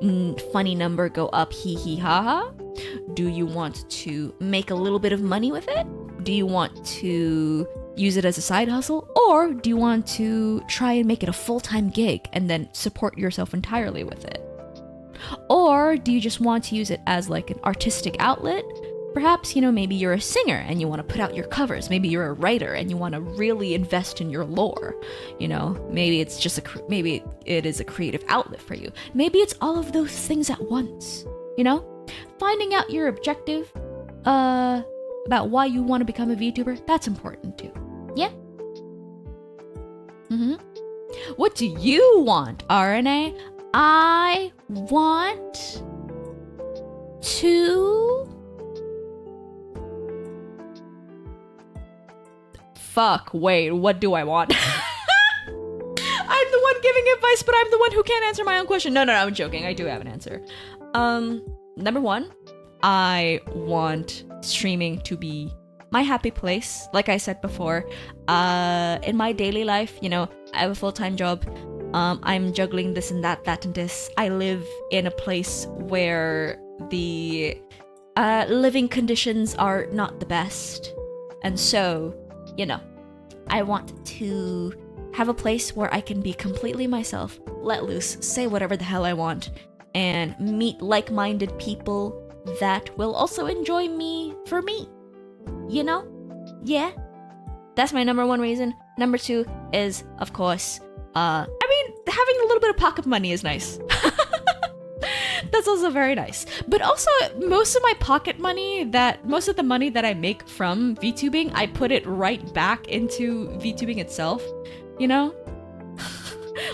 funny number go up, hee hee ha ha? Do you want to make a little bit of money with it? Do you want to use it as a side hustle? Or do you want to try and make it a full-time gig and then support yourself entirely with it? Or do you just want to use it as like an artistic outlet? Perhaps, maybe you're a singer and you want to put out your covers. Maybe you're a writer and you want to really invest in your lore. Maybe it's just maybe it is a creative outlet for you. Maybe it's all of those things at once. Finding out your objective, about why you want to become a VTuber, that's important too. Yeah? What do you want, RNA? I want to... Fuck, wait, what do I want? I'm the one giving advice, but I'm the one who can't answer my own question. No, I'm joking. I do have an answer. Number one, I want streaming to be my happy place. Like I said before, in my daily life, I have a full-time job. I'm juggling this and that and this. I live in a place where the living conditions are not the best. And so, I want to have a place where I can be completely myself, let loose, say whatever the hell I want, and meet like-minded people that will also enjoy me for me. Yeah? That's my number one reason. Number two is, of course, having a little bit of pocket money is nice. That's also very nice. But also, most of the money that I make from VTubing, I put it right back into VTubing itself,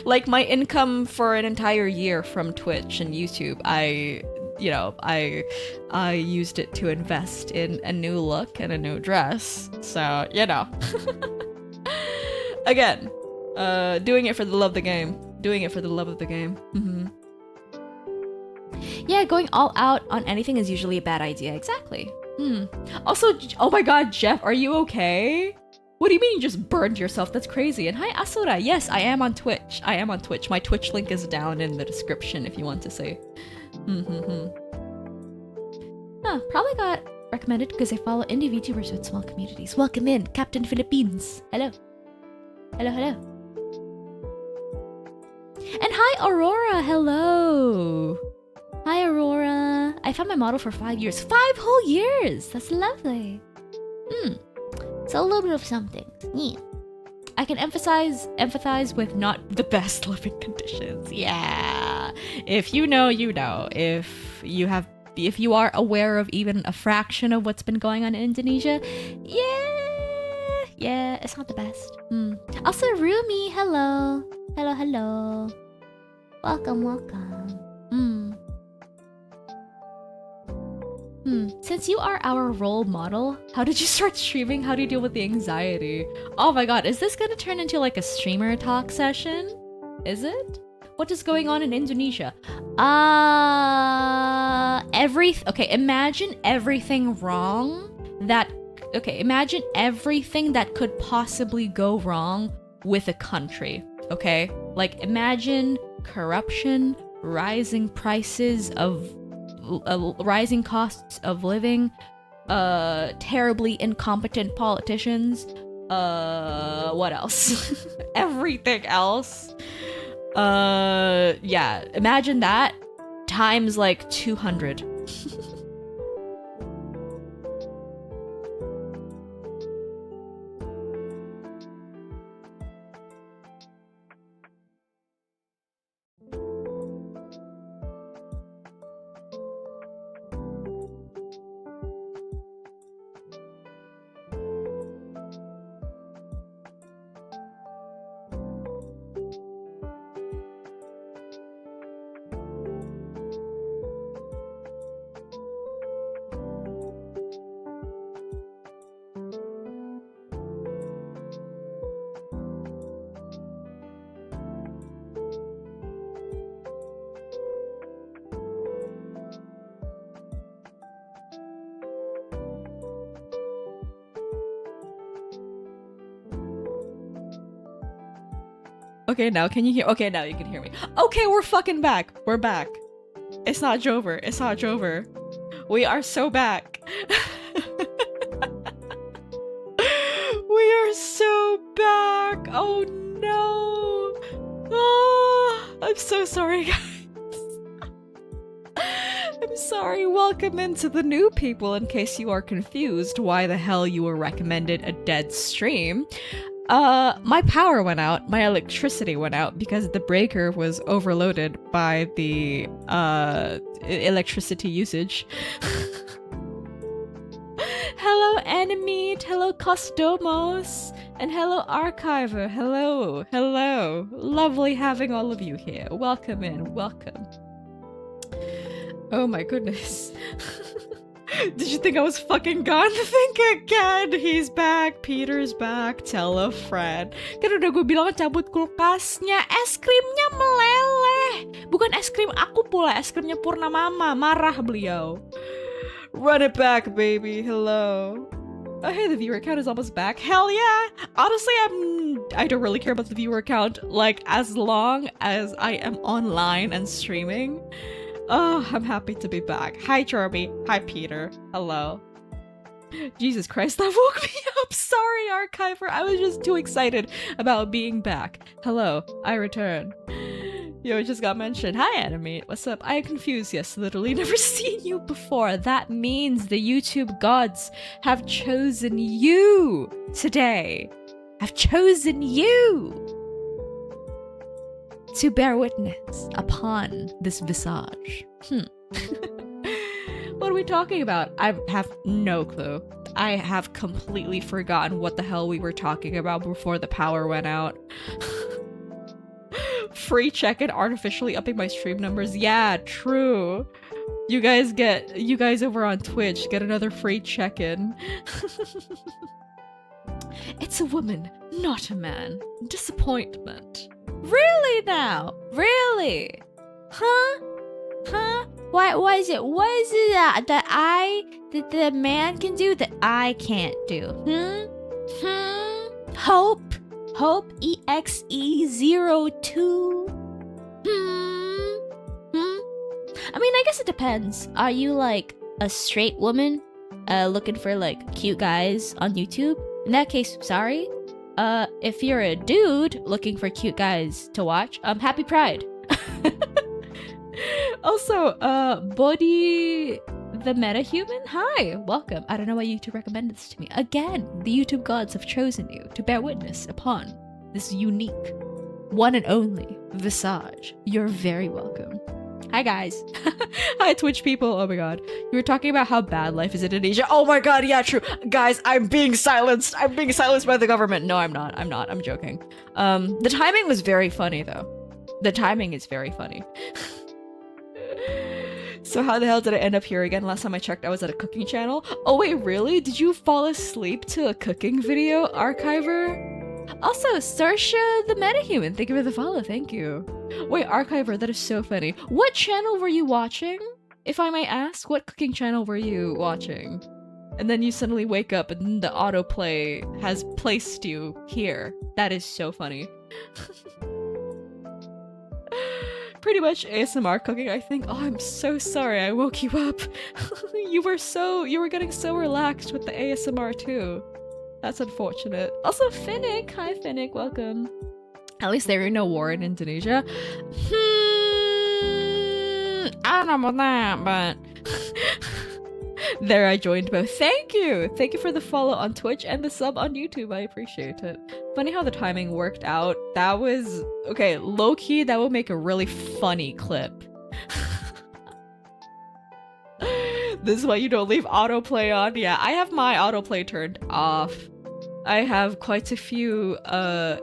Like my income for an entire year from Twitch and YouTube, I used it to invest in a new look and a new dress. So, Again, doing it for the love of the game. Yeah, going all out on anything is usually a bad idea. Exactly. Also, oh my god, Jeff, are you okay? What do you mean you just burned yourself? That's crazy. And hi, Asura. Yes, I am on Twitch. My Twitch link is down in the description if you want to say. Probably got recommended because I follow indie VTubers with small communities. Welcome in, Captain Philippines. Hello. And hi, Aurora. Hello. Hi, Aurora. I found my model for 5 years. 5 whole years! That's lovely. So a little bit of something. Yeah. I can empathize with not the best living conditions. Yeah. If you know, you know. If you are aware of even a fraction of what's been going on in Indonesia, yeah, it's not the best. Also, Rumi, hello. Hello. Welcome. Since you are our role model, how did you start streaming? How do you deal with the anxiety? Oh my god, is this gonna turn into like a streamer talk session? Is it? What is going on in Indonesia? Imagine everything that could possibly go wrong with a country, okay? Like, imagine corruption, rising prices of rising costs of living, terribly incompetent politicians, what else? Everything else. Yeah, imagine that times like 200. Okay, now can you hear? Okay, now you can hear me. Okay, we're fucking back. We're back. It's not Jover. We are so back. We are so back. Oh no. Oh, I'm so sorry, guys. I'm sorry. Welcome into the new people. In case you are confused why the hell you were recommended a dead stream. My power went out, my electricity went out because the breaker was overloaded by the, electricity usage. Hello, Animate, hello, Costomos, and hello, Archiver, hello. Lovely having all of you here. Welcome in, welcome. Oh my goodness. Did you think I was fucking gone? Think again. He's back. Peter's back. Tell a friend. Kan udah gue bilang cabut kulkasnya. Es krimnya meleleh. Bukan es krim aku pula. Es krimnya Purnama. Marah beliau. Run it back, baby. Hello. Oh, hey, the viewer count is almost back. Hell yeah. Honestly, I don't really care about the viewer count. Like, as long as I am online and streaming. Oh, I'm happy to be back. Hi, Charmy. Hi, Peter. Hello. Jesus Christ, that woke me up. Sorry, Archiver. I was just too excited about being back. Hello, I return. Yo, it just got mentioned. Hi, Animate. What's up? I am confused. Yes, literally never seen you before. That means the YouTube gods have chosen you today. Have chosen you to bear witness upon this visage. What are we talking about? I have no clue. I have completely forgotten what the hell we were talking about before the power went out. Free check-in artificially upping my stream numbers. Yeah, true. You guys over on Twitch get another free check-in. It's a woman, not a man. Disappointment. Really now? Really? Huh? What is it that the man can do that I can't do? Hope EXE02. I mean, I guess it depends. Are you like a straight woman looking for like cute guys on YouTube? In that case, sorry. If you're a dude looking for cute guys to watch, happy Pride. Also, Body the Metahuman, hi, welcome. I don't know why YouTube recommended this to me. Again, the YouTube gods have chosen you to bear witness upon this unique, one and only visage. You're very welcome. Hi guys. Hi Twitch people. Oh my god. You were talking about how bad life is in Indonesia. Oh my god, yeah, true. Guys, I'm being silenced. I'm being silenced by the government. No, I'm not. I'm joking. The timing was very funny though. The timing is very funny. So how the hell did I end up here again? Last time I checked, I was at a cooking channel. Oh wait, really? Did you fall asleep to a cooking video, Archiver? Also, Sarsha the Metahuman, thank you for the follow, thank you. Wait, Archiver, that is so funny. What channel were you watching? If I may ask, what cooking channel were you watching? And then you suddenly wake up and the autoplay has placed you here. That is so funny. Pretty much ASMR cooking, I think. Oh, I'm so sorry I woke you up. You were getting so relaxed with the ASMR too. That's unfortunate. Also, Finnick. Hi, Finnick. Welcome. At least there is no war in Indonesia. I don't know about that, but... There I joined both. Thank you! Thank you for the follow on Twitch and the sub on YouTube. I appreciate it. Funny how the timing worked out. That was... Okay, low-key, that would make a really funny clip. This is why you don't leave autoplay on. Yeah, I have my autoplay turned off. I have quite a few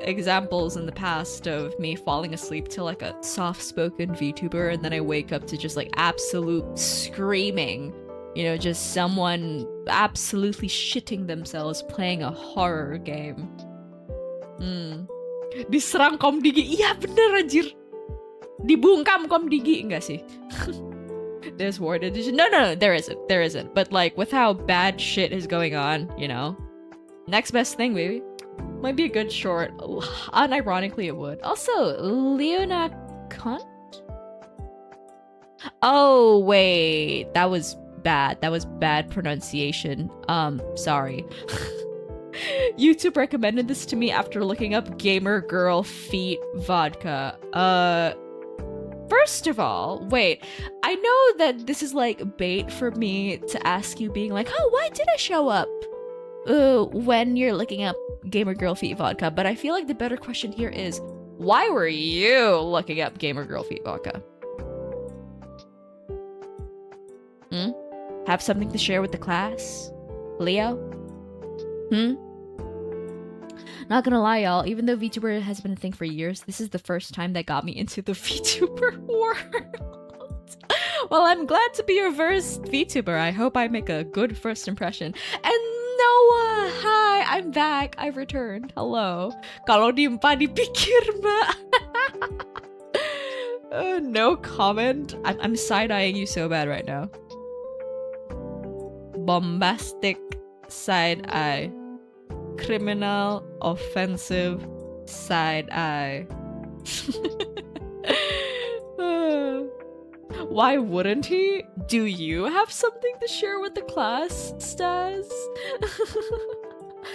examples in the past of me falling asleep to like a soft-spoken VTuber, and then I wake up to just like absolute screaming. You know, just someone absolutely shitting themselves playing a horror game. Diserang Kom Digi. Iya bener anjir. Dibungkam Kom Digi. Enggak sih. There's war. No, there isn't. But like, with how bad shit is going on, you know? Next best thing, baby. Might be a good short. Unironically, it would. Also, Leona Cunt? Oh, wait. That was bad. That was bad pronunciation. Sorry. YouTube recommended this to me after looking up gamer girl feet vodka. First of all, wait. I know that this is like bait for me to ask you being like, oh, why did I show up? When you're looking up gamer girl feet vodka, but I feel like the better question here is, why were you looking up gamer girl feet vodka? Have something to share with the class? Leo? Not gonna lie, y'all, even though VTuber has been a thing for years, this is the first time that got me into the VTuber world. Well, I'm glad to be your first VTuber. I hope I make a good first impression. And Noah! Hi, I'm back. I've returned. Hello. Kalau dimpa dipikir, mbak. No comment. I'm side-eyeing you so bad right now. Bombastic side-eye. Criminal, offensive, side-eye. Why wouldn't he? Do you have something to share with the class, Stas?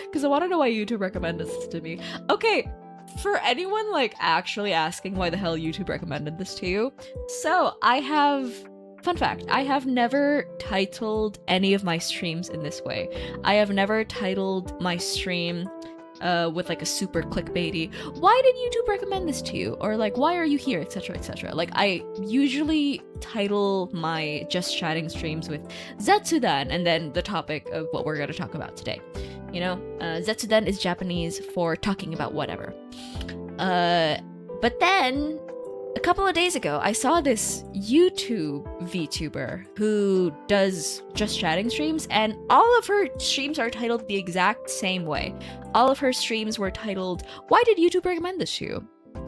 Because I want to know why YouTube recommended this to me. Okay, for anyone like actually asking why the hell YouTube recommended this to you, so I have... Fun fact, I have never titled any of my streams in this way. I have never titled my stream with like a super clickbaity, why did YouTube recommend this to you? Or like, why are you here, etc, etc. Like, I usually title my Just Chatting streams with Zetsudan and then the topic of what we're going to talk about today. You know, Zetsudan is Japanese for talking about whatever. But then... a couple of days ago, I saw this YouTube VTuber who does Just Chatting streams, and all of her streams are titled the exact same way. All of her streams were titled, why did YouTube recommend this to you?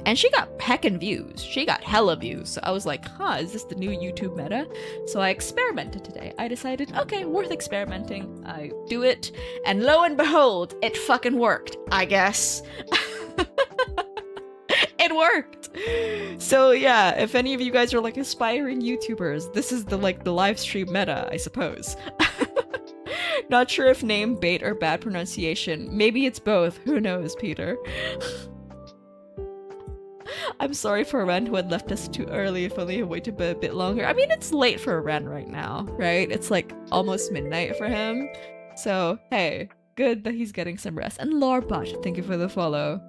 And she got heckin' views. She got hella views. So I was like, huh, is this the new YouTube meta? So I experimented today. I decided, okay, worth experimenting. I do it, and lo and behold, it fucking worked, I guess. It worked! So yeah, if any of you guys are like aspiring YouTubers, this is the live stream meta, I suppose. Not sure if name bait or bad pronunciation. Maybe it's both. Who knows, Peter? I'm sorry for Ren who had left us too early. If only he waited a bit longer. I mean, it's late for Ren right now, right? It's like almost midnight for him. So, hey, good that he's getting some rest. And Lorbot, thank you for the follow.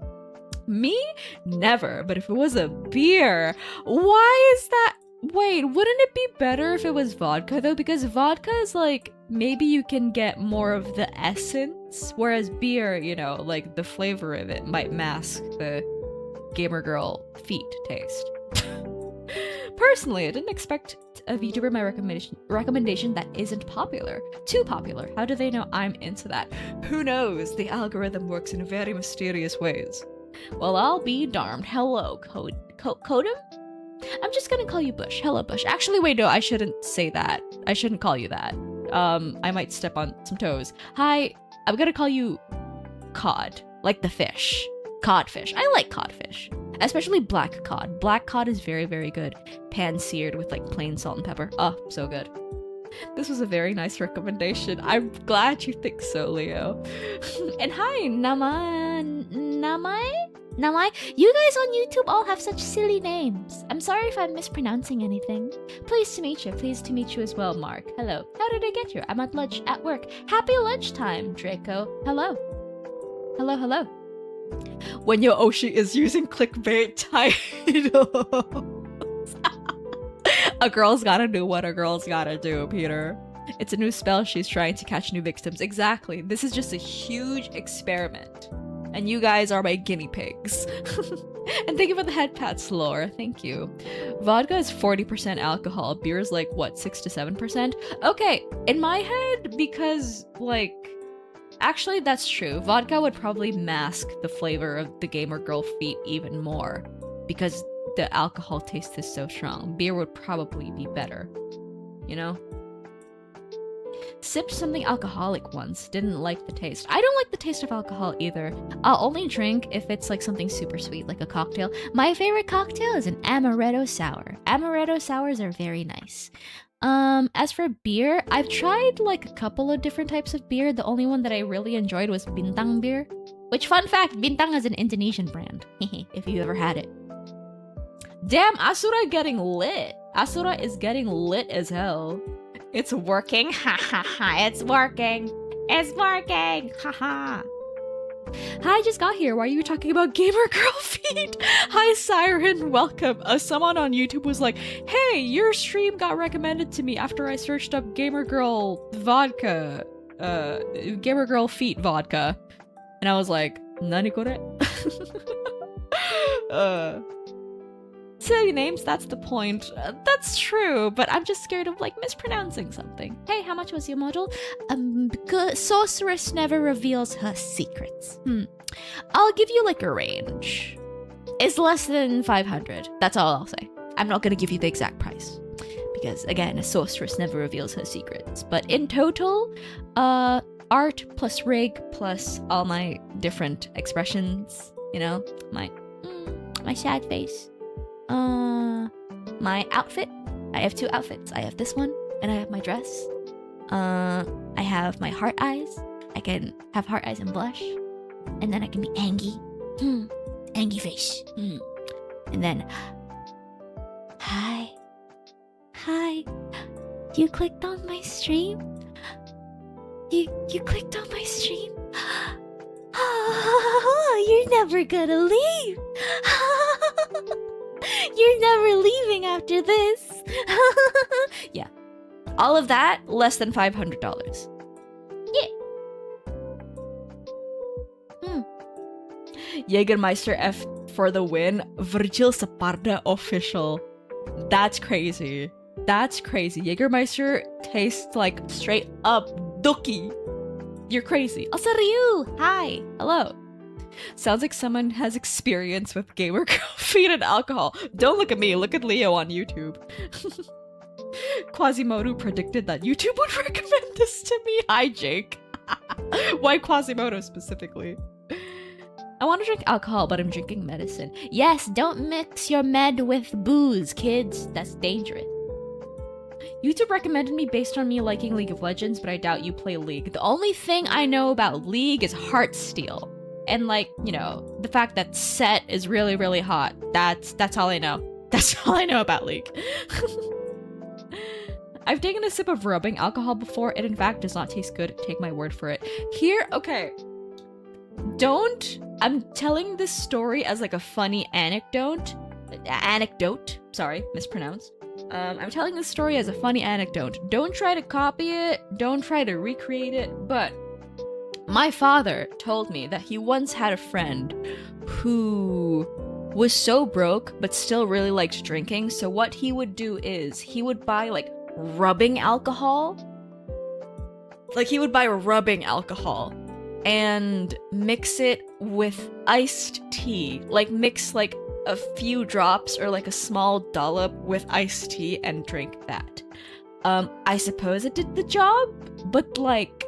Me? Never. But if it was a beer, why is that? Wait, wouldn't it be better if it was vodka though? Because vodka is like, maybe you can get more of the essence, whereas beer, you know, like the flavor of it might mask the gamer girl feet taste. Personally, I didn't expect a VTuber my recommendation that isn't popular. Too popular. How do they know I'm into that? Who knows? The algorithm works in very mysterious ways. Well, I'll be darned. Hello, Kodum? I'm just gonna call you Bush. Hello, Bush. Actually, wait, no, I shouldn't say that. I shouldn't call you that. I might step on some toes. Hi, I'm gonna call you Cod. Like the fish. Codfish. I like codfish. Especially black cod. Black cod is very, very good. Pan-seared with like plain salt and pepper. Oh, so good. This was a very nice recommendation. I'm glad you think so, Leo. And hi, Namai? You guys on YouTube all have such silly names. I'm sorry if I'm mispronouncing anything. Pleased to meet you. Pleased to meet you as well, Mark. Hello. How did I get here? I'm at lunch at work. Happy lunchtime, Draco. Hello. Hello, hello. When your Oshi is using clickbait titles. A girl's gotta do what a girl's gotta do, Peter. It's a new spell. She's trying to catch new victims. Exactly. This is just a huge experiment. And you guys are my guinea pigs. And thank you for the head pats, Lore. Thank you. Vodka is 40% alcohol. Beer is like, what, 6 to 7%? Okay, in my head, because, like... Actually, that's true. Vodka would probably mask the flavor of the gamer girl feet even more. Because the alcohol taste is so strong. Beer would probably be better. You know? Sipped something alcoholic once. Didn't like the taste. I don't like the taste of alcohol either. I'll only drink if it's like something super sweet, like a cocktail. My favorite cocktail is an amaretto sour. Amaretto sours are very nice. As for beer, I've tried like a couple of different types of beer. The only one that I really enjoyed was Bintang beer. Which, fun fact, Bintang is an Indonesian brand. If you ever had it. Damn, Asura getting lit. Asura is getting lit as hell. It's working. Ha ha ha. It's working. It's working. Ha ha. Hi, I just got here. Why are you talking about gamer girl feet? Hi, Siren. Welcome. Someone on YouTube was like, hey, your stream got recommended to me after I searched up gamer girl vodka. Gamer girl feet vodka. And I was like, nani kore? Silly names, that's the point. That's true, but I'm just scared of like mispronouncing something. Hey, how much was your model? Sorceress never reveals her secrets. I'll give you like a range. It's less than 500. That's all I'll say. I'm not gonna give you the exact price. Because again, a sorceress never reveals her secrets. But in total, art plus rig plus all my different expressions, you know, my sad face. My outfit. I have 2 outfits. I have this one, and I have my dress. I have my heart eyes. I can have heart eyes and blush. And then I can be angry. Angry face. And then... Hi. You clicked on my stream? You clicked on my stream? You're never gonna leave! You're never leaving after this. Yeah. All of that, less than $500. Yeah. Jägermeister F for the win. Virgil Saparda official. That's crazy. That's crazy. Jägermeister tastes like straight up dookie. You're crazy. Also Ryu. Hi. Hello. Sounds like someone has experience with gamer girl feet and alcohol. Don't look at me, look at Leo on YouTube. Quasimodo predicted that YouTube would recommend this to me. Hi, Jake. Why Quasimodo specifically? I want to drink alcohol, but I'm drinking medicine. Yes, don't mix your med with booze, kids. That's dangerous. YouTube recommended me based on me liking League of Legends, but I doubt you play League. The only thing I know about League is Heartsteel. And like, you know, the fact that Set is really, really hot. That's all I know. That's all I know about League. I've taken a sip of rubbing alcohol before. It in fact does not taste good. Take my word for it. Here, okay. I'm telling this story as like a funny anecdote. Sorry, mispronounced. I'm telling this story as a funny anecdote. Don't try to copy it. Don't try to recreate it. But my father told me that he once had a friend who was so broke but still really liked drinking. So what he would do is he would buy like rubbing alcohol. Like he would buy rubbing alcohol and mix it with iced tea. Like mix like a few drops or like a small dollop with iced tea and drink that. I suppose it did the job, but like,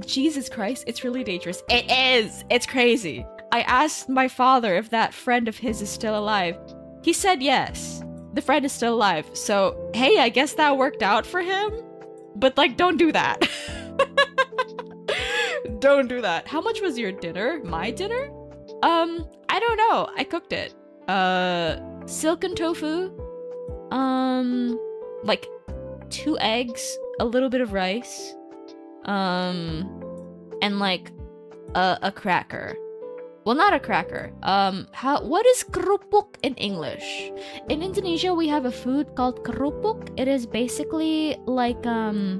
Jesus Christ, it's really dangerous. It is! It's crazy. I asked my father if that friend of his is still alive. He said yes. The friend is still alive. So, hey, I guess that worked out for him. But like, don't do that. Don't do that. How much was your dinner? My dinner? I don't know. I cooked it. Silken tofu. Like 2 eggs, a little bit of rice. And like a cracker. Well, not a cracker. What is kerupuk in English? In Indonesia, we have a food called kerupuk. It is basically like a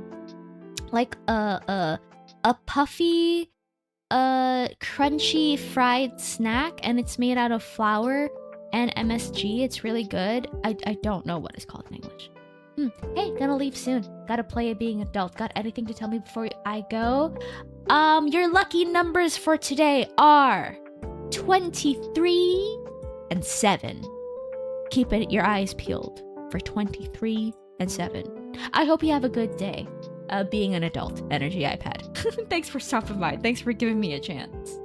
puffy, crunchy fried snack, and it's made out of flour and MSG. It's really good. I don't know what it's called in English. Hey, gonna leave soon. Gotta play being adult. Got anything to tell me before I go? Your lucky numbers for today are 23 and 7. Keep your eyes peeled for 23 and 7. I hope you have a good day. Being an adult, Energy iPad. Thanks for stopping by. Thanks for giving me a chance.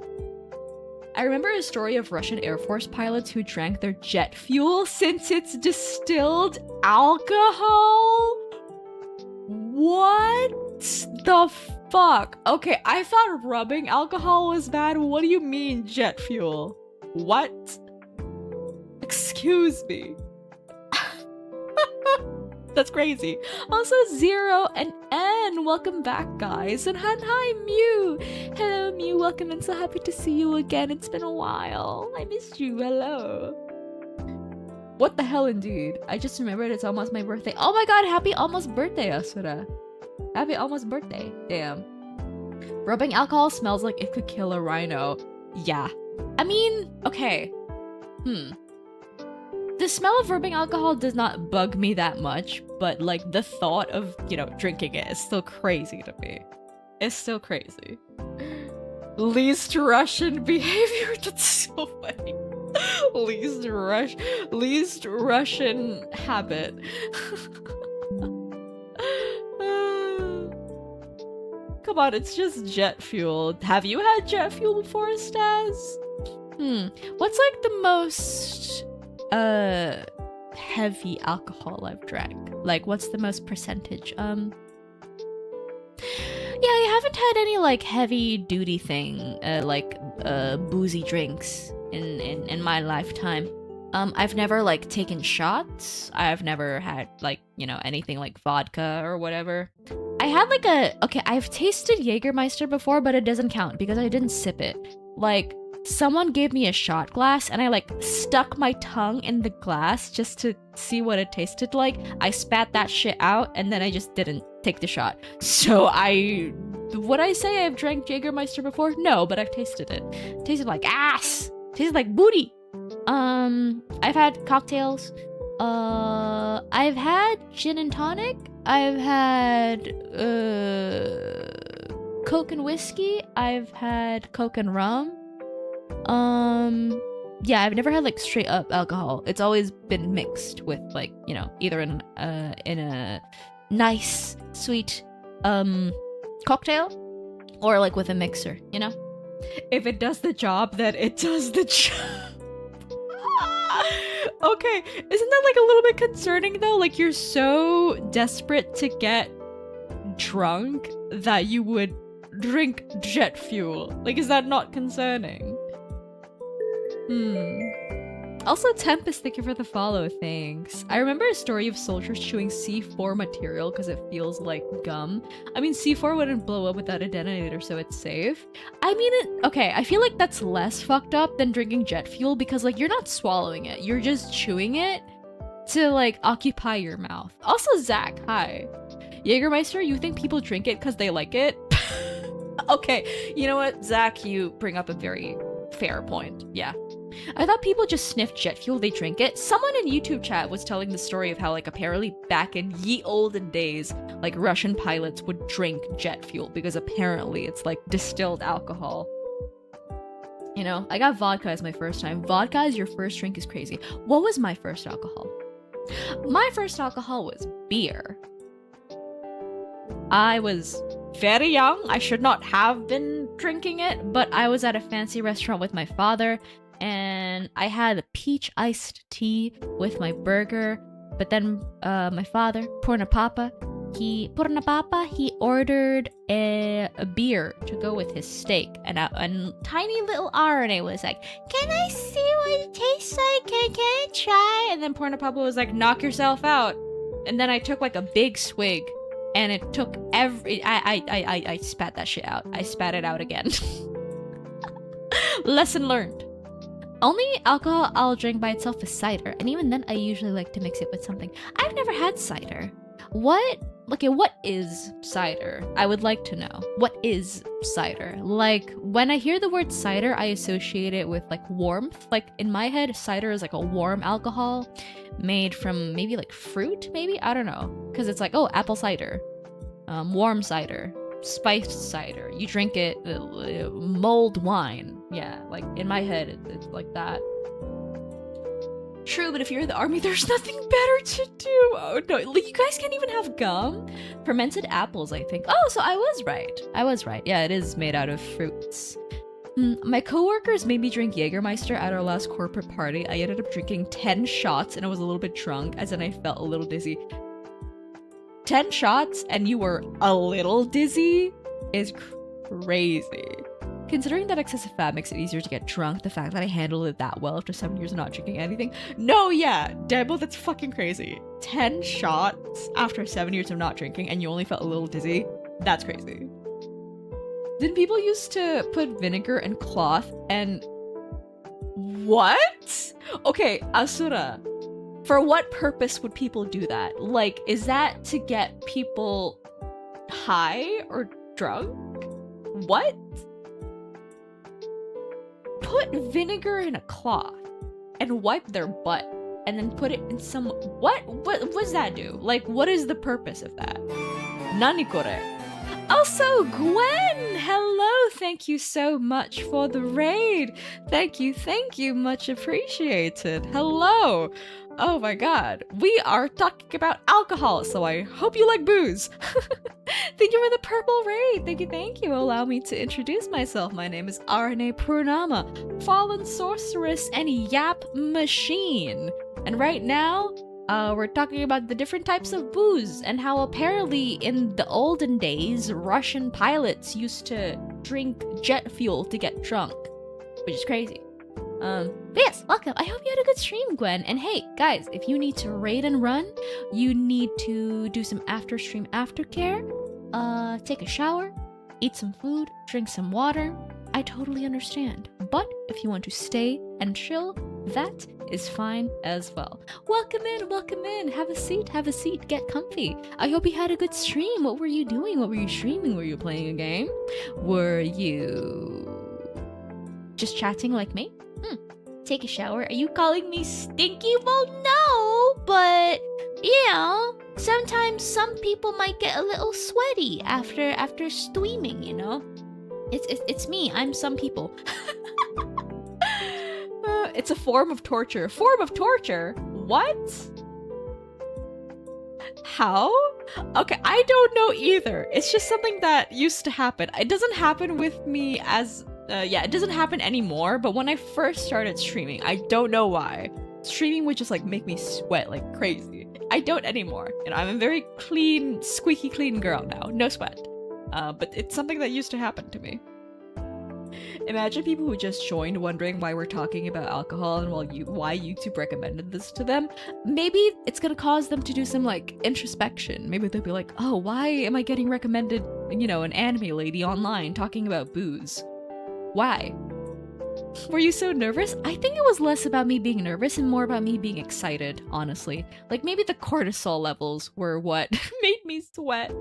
I remember a story of Russian Air Force pilots who drank their jet fuel since it's distilled alcohol. What the fuck? Okay, I thought rubbing alcohol was bad. What do you mean jet fuel? What? Excuse me. That's crazy. Also, Zero and N, welcome back, guys. And hi, Mew. Hello, Mew. Welcome and so happy to see you again. It's been a while. I missed you. Hello. What the hell, indeed? I just remembered it's almost my birthday. Oh my god, happy almost birthday, Asura. Happy almost birthday. Damn. Rubbing alcohol smells like it could kill a rhino. Yeah. I mean, okay. The smell of rubbing alcohol does not bug me that much, but like the thought of, drinking it is still crazy to me. It's still crazy. Least Russian behavior. That's so funny. Least Russian habit. Come on, it's just jet fuel. Have you had jet fuel before, Staz? What's like the most heavy alcohol I've drank? Like, what's the most percentage? Yeah, I haven't had any like heavy duty thing, like boozy drinks in my lifetime. I've never like taken shots. I've never had like, anything like vodka or whatever. I had like I've tasted Jägermeister before, but it doesn't count because I didn't sip it. Like, someone gave me a shot glass and I like stuck my tongue in the glass just to see what it tasted like. I spat that shit out and then I just didn't take the shot. So would I say I've drank Jägermeister before? No, but I've tasted it. It tasted like ass. It tasted like booty. I've had cocktails. I've had gin and tonic. I've had Coke and whiskey. I've had Coke and rum. Yeah, I've never had like straight up alcohol. It's always been mixed with like, either in a nice sweet cocktail or like with a mixer, If it does the job, then it does the job. Okay, isn't that like a little bit concerning though? Like, you're so desperate to get drunk that you would drink jet fuel. Like, is that not concerning? Also, Tempest, thank you for the follow. Thanks. I remember a story of soldiers chewing C4 material because it feels like gum. I mean, C4 wouldn't blow up without a detonator, so it's safe. I mean, okay, I feel like that's less fucked up than drinking jet fuel because, like, you're not swallowing it. You're just chewing it to, like, occupy your mouth. Also, Zach, hi. Jägermeister, you think people drink it because they like it? Okay, you know what, Zach, you bring up a very fair point. Yeah. I thought people just sniff jet fuel, they drink it. Someone in YouTube chat was telling the story of how, like, apparently back in ye olden days, like, Russian pilots would drink jet fuel because apparently it's, like, distilled alcohol. You know, I got vodka as my first time. Vodka as your first drink is crazy. What was my first alcohol? My first alcohol was beer. I was very young. I should not have been drinking it, but I was at a fancy restaurant with my father, and I had a peach iced tea with my burger. But then my father, Purnama, he ordered a beer to go with his steak, and tiny little Arané was like, "Can I see what it tastes like? Can I try?" And then Purnama was like, "Knock yourself out." And then I took like a big swig, and it took I spat that shit out. I spat it out again. Lesson learned. Only alcohol I'll drink by itself is cider, and even then I usually like to mix it with something. I've never had cider. What is cider? I would like to know. What is cider? Like, when I hear the word cider, I associate it with, like, warmth. Like, in my head, cider is like a warm alcohol made from maybe, like, fruit, maybe? I don't know. Because it's like, oh, apple cider. Warm cider. Spiced cider. You drink it, mulled wine. Yeah, like, in my head, it's like that. True, but if you're in the army, there's nothing better to do. Oh no, you guys can't even have gum? Fermented apples, I think. Oh, so I was right. Yeah, it is made out of fruits. My coworkers made me drink Jägermeister at our last corporate party. I ended up drinking 10 shots and I was a little bit drunk, as in I felt a little dizzy. 10 shots and you were a little dizzy is crazy. Considering that excessive fat makes it easier to get drunk, the fact that I handled it that well after 7 years of not drinking anything. No, yeah, Debo, that's fucking crazy. 10 shots after 7 years of not drinking and you only felt a little dizzy? That's crazy. Didn't people used to put vinegar and cloth and... What? Okay, Asura. For what purpose would people do that? Like, is that to get people high or drunk? What? Put vinegar in a cloth and wipe their butt and then put it in some... What does that do? Like, what is the purpose of that? Nani kore? Also, Gwen! Hello! Thank you so much for the raid! Thank you, much appreciated. Hello! Oh my god, we are talking about alcohol, so I hope you like booze! Thank you for the purple raid! Thank you! Allow me to introduce myself. My name is Arané Purnama, Fallen Sorceress and Yap Machine. And right now, we're talking about the different types of booze and how apparently in the olden days, Russian pilots used to drink jet fuel to get drunk, which is crazy. But yes, welcome. I hope you had a good stream, Gwen. And hey, guys, if you need to raid and run, you need to do some after stream aftercare, take a shower, eat some food, drink some water. I totally understand. But if you want to stay and chill, that is fine as well. Welcome in. Have a seat, get comfy. I hope you had a good stream. What were you doing? What were you streaming? Were you playing a game? Were you just chatting like me? Take a shower. Are you calling me stinky? Well, no, but you know, sometimes some people might get a little sweaty after steaming, you know? It's me. I'm some people. It's a form of torture. Form of torture? What? How? Okay, I don't know either. It's just something that used to happen. It doesn't happen with me as... it doesn't happen anymore, but when I first started streaming, I don't know why. Streaming would just, like, make me sweat like crazy. I don't anymore. You know, I'm a very clean, squeaky clean girl now. No sweat. But it's something that used to happen to me. Imagine people who just joined wondering why we're talking about alcohol and why YouTube recommended this to them. Maybe it's gonna cause them to do some like introspection. Maybe they'll be like, oh, why am I getting recommended, you know, an anime lady online talking about booze? Why? Were you so nervous? I think it was less about me being nervous and more about me being excited, honestly. Like maybe the cortisol levels were what made me sweat.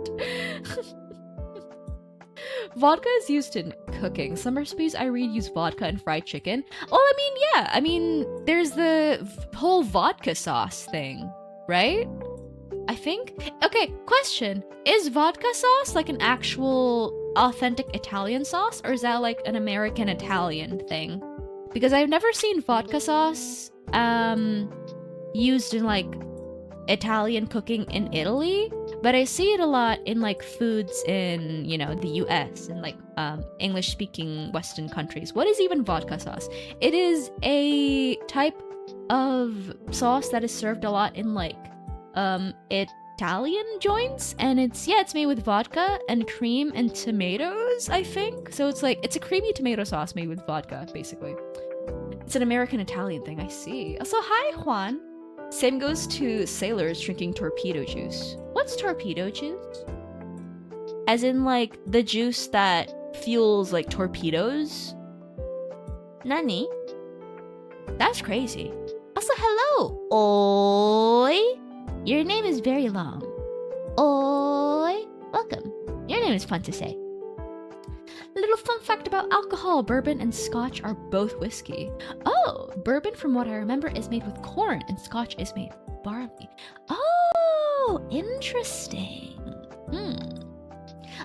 Vodka is used in cooking. Some recipes I read use vodka and fried chicken. Well, I mean, yeah. I mean, there's the whole vodka sauce thing, right? I think. Okay, question. Is vodka sauce like an actual authentic Italian sauce, or is that like an American Italian thing? Because I've never seen vodka sauce used in like Italian cooking in Italy, but I see it a lot in like foods in, you know, the US and like English speaking Western countries. What is even vodka sauce? It is a type of sauce that is served a lot in like Italian joints, and it's made with vodka and cream and tomatoes, I think. So it's like, it's a creamy tomato sauce made with vodka, basically. It's an American Italian thing, I see. Also, hi Juan. Same goes to sailors drinking torpedo juice. What's torpedo juice? As in like the juice that fuels like torpedoes? Nani? That's crazy. Also, hello! Oi! Your name is very long. Oi! Welcome. Your name is fun to say. A little fun fact about alcohol. Bourbon and scotch are both whiskey. Oh! Bourbon, from what I remember, is made with corn, and scotch is made with barley. Oh! Interesting.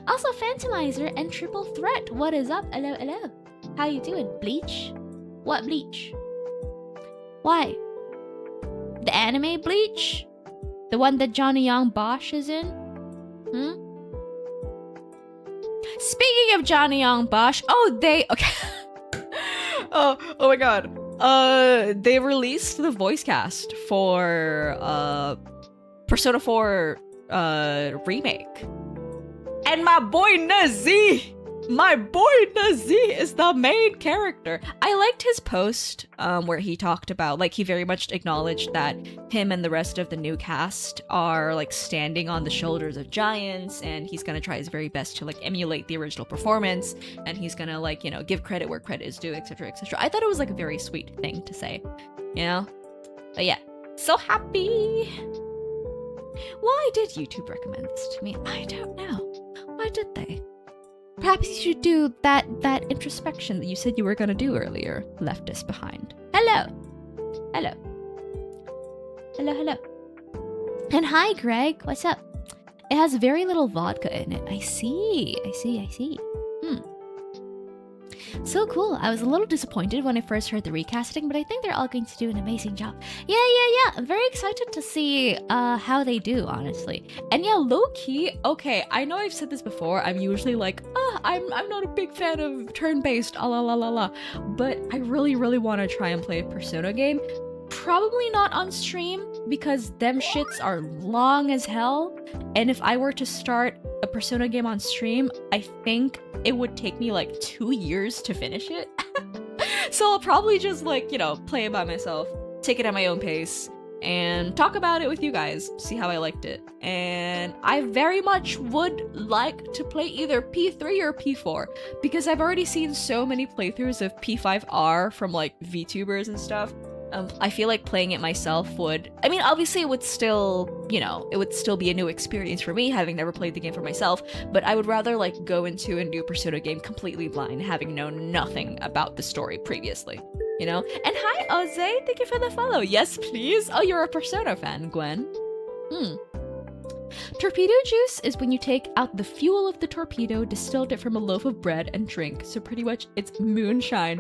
Also, Phantomizer and Triple Threat. What is up? Hello, hello. How you doing? Bleach? What Bleach? Why? The anime Bleach? The one that Johnny Young Bosch is in? Speaking of Johnny Young Bosch, okay. oh my god. They released the voice cast for Persona 4 remake. And my boy Nazi is the main character. I liked his post where he talked about, like, he very much acknowledged that him and the rest of the new cast are like standing on the shoulders of giants, and he's gonna try his very best to like emulate the original performance, and he's gonna, like, you know, give credit where credit is due, etc, etc. I thought it was like a very sweet thing to say, you know? But yeah, so happy. Why did YouTube recommend this to me? I don't know. Why did they? Perhaps you should do that introspection that you said you were gonna do earlier. Left us behind. Hello. Hello. Hello, hello. And hi, Greg. What's up? It has very little vodka in it. I see. So cool. I was a little disappointed when I first heard the recasting, but I think they're all going to do an amazing job. Yeah. I'm very excited to see how they do, honestly. And yeah, low-key, okay, I know I've said this before. I'm usually like, I'm not a big fan of turn-based, but I really want to try and play a Persona game. Probably not on stream, because them shits are long as hell, and if I were to start a Persona game on stream, I think it would take me like 2 years to finish it. So I'll probably just, like, you know, play it by myself, take it at my own pace, and talk about it with you guys, see how I liked it. And I very much would like to play either P3 or P4, because I've already seen so many playthroughs of P5R from like VTubers and stuff. I feel like playing it myself would, I mean, obviously it would still, you know, it would still be a new experience for me, having never played the game for myself, but I would rather like go into a new Persona game completely blind, having known nothing about the story previously, you know? And hi, Oze, thank you for the follow. Yes, please. Oh, you're a Persona fan, Gwen. Torpedo juice is when you take out the fuel of the torpedo, distilled it from a loaf of bread, and drink. So pretty much it's moonshine.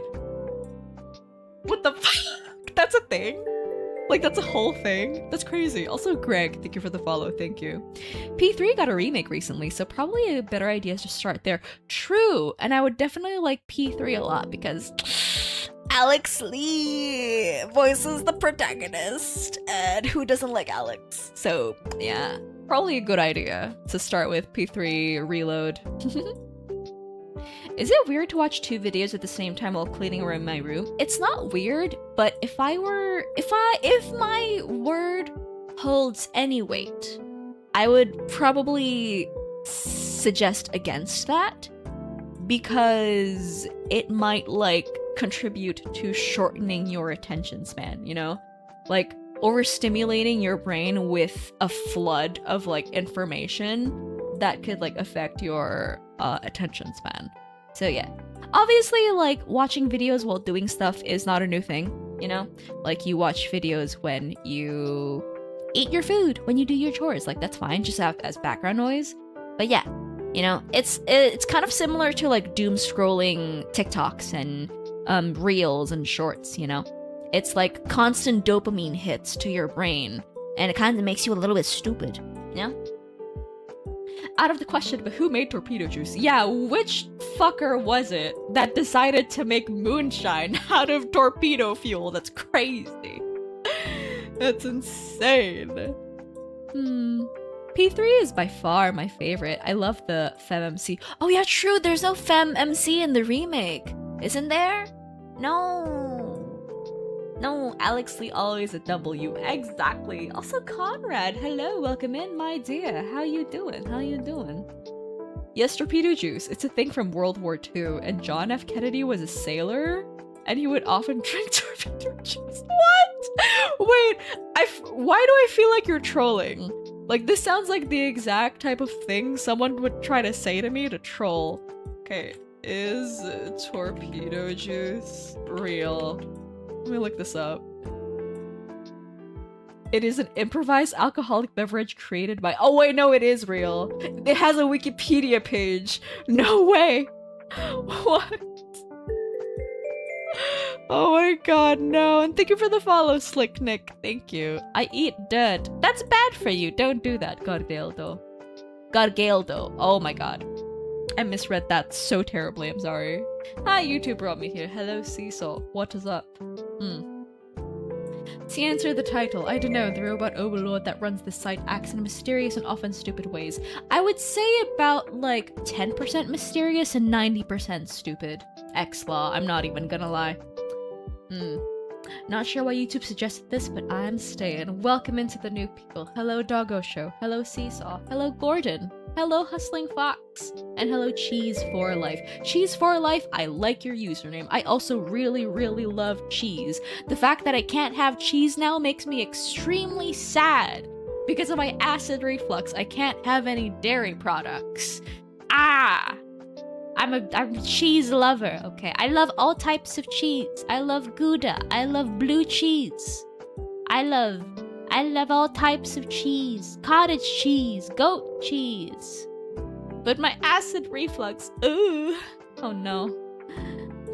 What the fuck? That's a thing? Like, that's a whole thing? That's crazy. Also, Greg, thank you for the follow. Thank you. P3 got a remake recently, so probably a better idea is to start there. True, and I would definitely like P3 a lot because Alex Lee voices the protagonist, and who doesn't like Alex? So, yeah, probably a good idea to start with P3 Reload. Is it weird to watch 2 videos at the same time while cleaning around my room? It's not weird, but if my word holds any weight, I would probably suggest against that, because it might like contribute to shortening your attention span, you know? Like overstimulating your brain with a flood of like information that could like affect your attention span. So yeah, obviously like watching videos while doing stuff is not a new thing, you know? Like you watch videos when you eat your food, when you do your chores, like that's fine, just have as background noise. But yeah, you know, it's kind of similar to like doom scrolling TikToks and reels and shorts, you know? It's like constant dopamine hits to your brain, and it kind of makes you a little bit stupid, you know? Out of the question, but who made torpedo juice? Yeah, which fucker was it that decided to make moonshine out of torpedo fuel? That's crazy. That's insane. P3 is by far my favorite. I love the FemMC. Oh yeah, true, there's no FemMC in the remake. Isn't there? No, Alex Lee always a W. Exactly. Also Conrad, hello, welcome in, my dear. How you doing? Yes, torpedo juice. It's a thing from World War II, and John F. Kennedy was a sailor, and he would often drink torpedo juice. What? Wait, why do I feel like you're trolling? Like, this sounds like the exact type of thing someone would try to say to me to troll. Okay, is torpedo juice real? Let me look this up. It is an improvised alcoholic beverage created by— oh wait, no, it is real. It has a Wikipedia page. No way. What? Oh my god, no. And thank you for the follow, Slick Nick. Thank you. I eat dirt. That's bad for you. Don't do that, Gargeldo. Oh my god. I misread that so terribly. I'm sorry. Hi, YouTube brought me here. Hello, Cecil. What is up? To answer the title, I don't know, the robot overlord that runs this site acts in mysterious and often stupid ways. I would say about like 10% mysterious and 90% stupid. X-Law, I'm not even gonna lie. Not sure why YouTube suggested this, but I'm staying. Welcome into the new people. Hello, Doggo Show. Hello, Seesaw. Hello, Gordon. Hello, Hustling Fox. And hello, Cheese for Life. Cheese for Life, I like your username. I also really, really love cheese. The fact that I can't have cheese now makes me extremely sad. Because of my acid reflux, I can't have any dairy products. I'm a cheese lover, okay? I love all types of cheese. I love Gouda. I love blue cheese. I love all types of cheese. Cottage cheese, goat cheese. But my acid reflux, ooh. Oh no.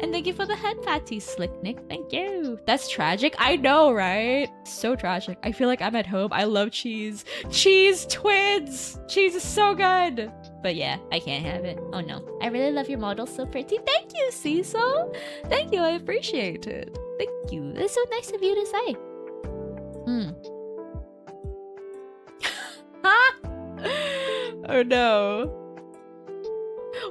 And thank you for the head patty, Slick Nick. Thank you. That's tragic. I know, right? So tragic. I feel like I'm at home. I love cheese. Cheese twins! Cheese is so good! But yeah, I can't have it. Oh no. I really love your model, so pretty. Thank you, Cecil! Thank you, I appreciate it. Thank you. That's so nice of you to say. Oh no.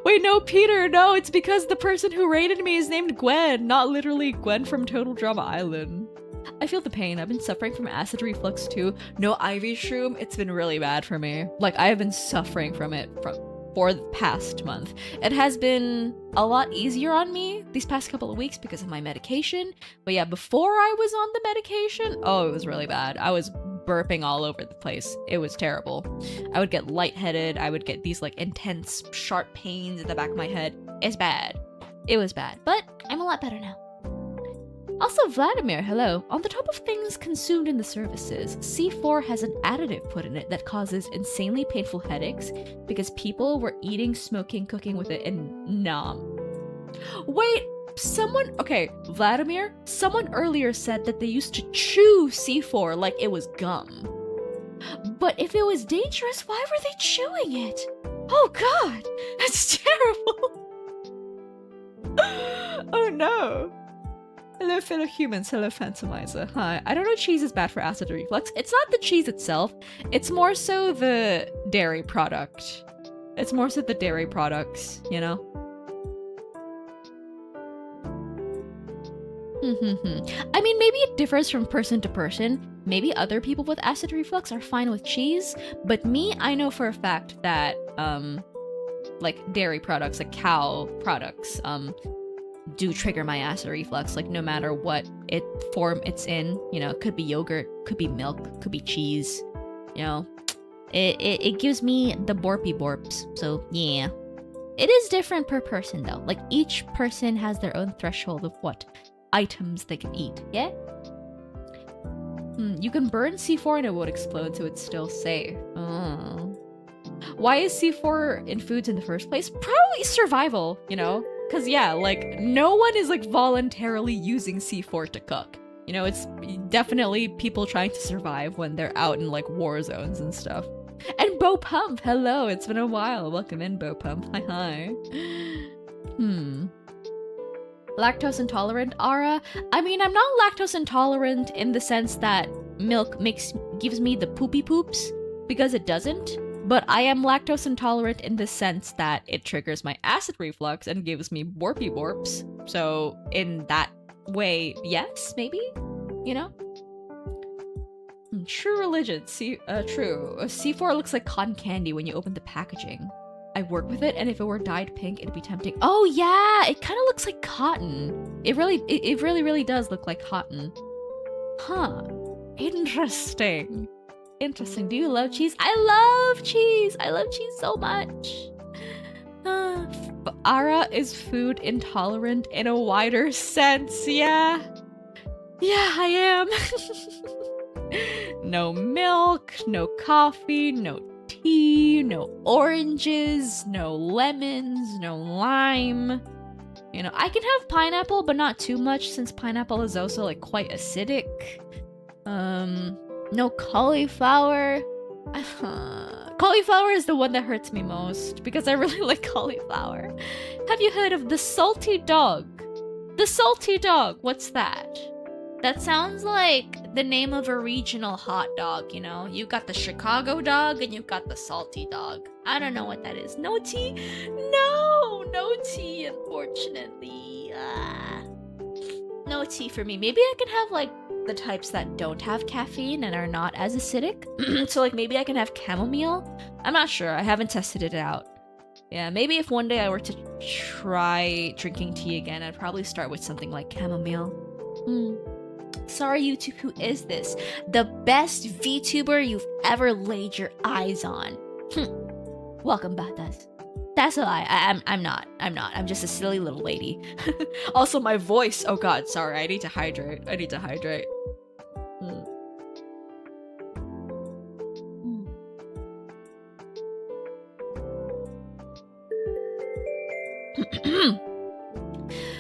Wait, no, Peter, no, it's because the person who rated me is named Gwen, not literally Gwen from Total Drama Island. I feel the pain. I've been suffering from acid reflux too. No Ivy Shroom, it's been really bad for me. Like, I have been suffering from it for the past month. It has been a lot easier on me these past couple of weeks because of my medication. But yeah, before I was on the medication, oh, it was really bad. I was burping all over the place. It was terrible. I would get lightheaded. I would get these like intense, sharp pains in the back of my head. It's bad. It was bad, but I'm a lot better now. Also, Vladimir, hello. On the top of things consumed in the services, C4 has an additive put in it that causes insanely painful headaches because people were eating, smoking, cooking with it, and Wait, okay, Vladimir, someone earlier said that they used to chew C4 like it was gum. But if it was dangerous, why were they chewing it? Oh god, that's terrible. Oh no. Hello fellow humans, hello Phantomizer, hi. I don't know cheese is bad for acid reflux. It's not the cheese itself, it's more so the dairy product. It's more so the dairy products, you know? I mean, maybe it differs from person to person. Maybe other people with acid reflux are fine with cheese, but me, I know for a fact that like dairy products, like cow products, do trigger my acid reflux, like no matter what form it's in. You know, it could be yogurt, could be milk, could be cheese. You know, it gives me the borps. So yeah, it is different per person though. Like each person has their own threshold of what items they can eat. Yeah. You can burn C4 and it won't explode, so it's still safe. Oh. Why is C4 in foods in the first place? Probably survival, you know? Because yeah, like no one is like voluntarily using C4 to cook. You know, it's definitely people trying to survive when they're out in like war zones and stuff. And Bo Pump, hello, it's been a while. Welcome in, Bo Pump. Hi. Lactose intolerant, Ara? I mean, I'm not lactose intolerant in the sense that milk gives me the poopy poops, because it doesn't. But I am lactose intolerant in the sense that it triggers my acid reflux and gives me borps. So in that way, yes, maybe? You know? True religion. True. C4 looks like cotton candy when you open the packaging. I work with it, and if it were dyed pink, it'd be tempting. Oh yeah, it kind of looks like cotton. It really does look like cotton. Huh. Interesting. Do you love cheese? I love cheese. I love cheese so much. Ara is food intolerant in a wider sense. Yeah, I am. No milk, no coffee, no tea, no oranges, no lemons, no lime. You know, I can have pineapple, but not too much, since pineapple is also like quite acidic. No cauliflower. Cauliflower is the one that hurts me most, because I really like cauliflower. Have you heard of the salty dog? The salty dog, what's that? That sounds like the name of a regional hot dog, you know? You've got the Chicago dog and you've got the salty dog. I don't know what that is. No tea? No tea, unfortunately. No tea for me. Maybe I can have like the types that don't have caffeine and are not as acidic. So like maybe I can have chamomile. I'm not sure. I haven't tested it out. Yeah, maybe if one day I were to try drinking tea again, I'd probably start with something like chamomile. Sorry, YouTube, who is this? The best VTuber you've ever laid your eyes on. Welcome, Batas. That's a lie. I'm not. I'm just a silly little lady. Also, my voice. Oh god, sorry. I need to hydrate.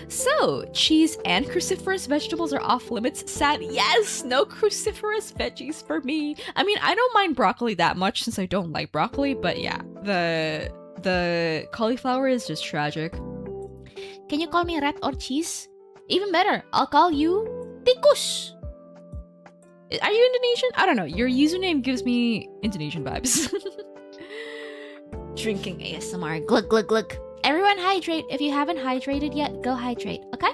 So, cheese and cruciferous vegetables are off limits. Sad. Yes, no cruciferous veggies for me. I mean, I don't mind broccoli that much since I don't like broccoli, but yeah, the cauliflower is just tragic. Can you call me rat or cheese? Even better, I'll call you tikus. Are you Indonesian? I don't know. Your username gives me Indonesian vibes. Drinking ASMR. Glug, glug, glug. Everyone hydrate. If you haven't hydrated yet, go hydrate, okay?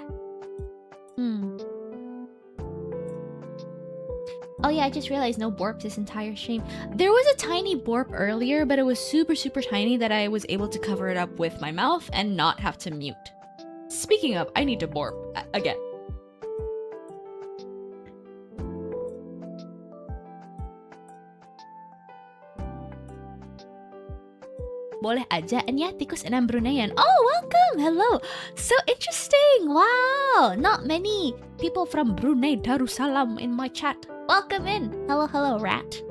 Oh yeah, I just realized no borp this entire stream. There was a tiny borp earlier, but it was super, super tiny that I was able to cover it up with my mouth and not have to mute. Speaking of, I need to borp again. Boleh aja ya, tikus enam Bruneian. Oh, welcome! Hello! So interesting! Wow! Not many people from Brunei Darussalam in my chat. Welcome in! Hello, rat.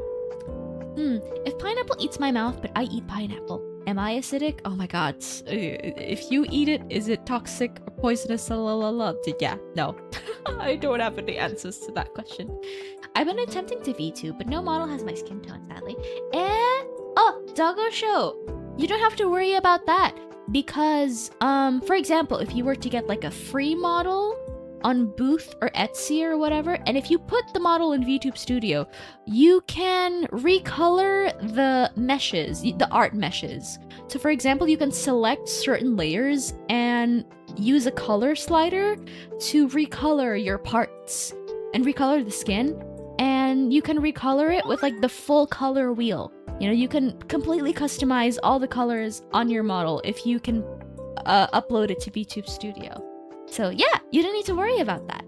If pineapple eats my mouth, but I eat pineapple, am I acidic? Oh my god. If you eat it, is it toxic or poisonous? Yeah, no. I don't have any answers to that question. I've been attempting to VTube, but no model has my skin tone, sadly. Oh, Doggo Show! You don't have to worry about that because, for example, if you were to get like a free model on Booth or Etsy or whatever, and if you put the model in VTube Studio, you can recolor the meshes, the art meshes. So for example, you can select certain layers and use a color slider to recolor your parts and recolor the skin. And you can recolor it with like the full color wheel. You know, you can completely customize all the colors on your model if you can upload it to VTube Studio. So yeah, you don't need to worry about that.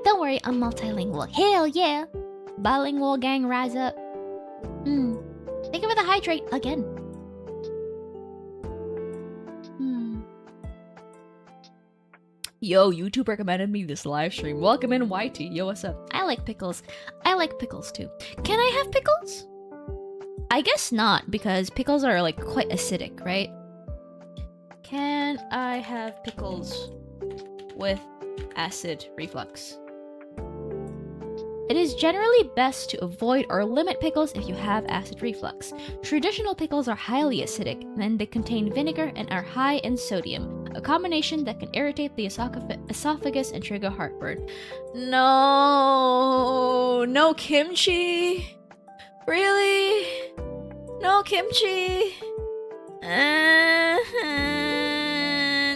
Don't worry, I'm multilingual. Hell yeah! Bilingual gang rise up. Thank you for the hydrate again. Yo, YouTube recommended me this live stream. Welcome in, YT. Yo, what's up? I like pickles. I like pickles too. Can I have pickles? I guess not, because pickles are like quite acidic, right? Can I have pickles with acid reflux? It is generally best to avoid or limit pickles if you have acid reflux. Traditional pickles are highly acidic, and they contain vinegar and are high in sodium, a combination that can irritate the esophagus and trigger heartburn. No, no kimchi? Really? No kimchi?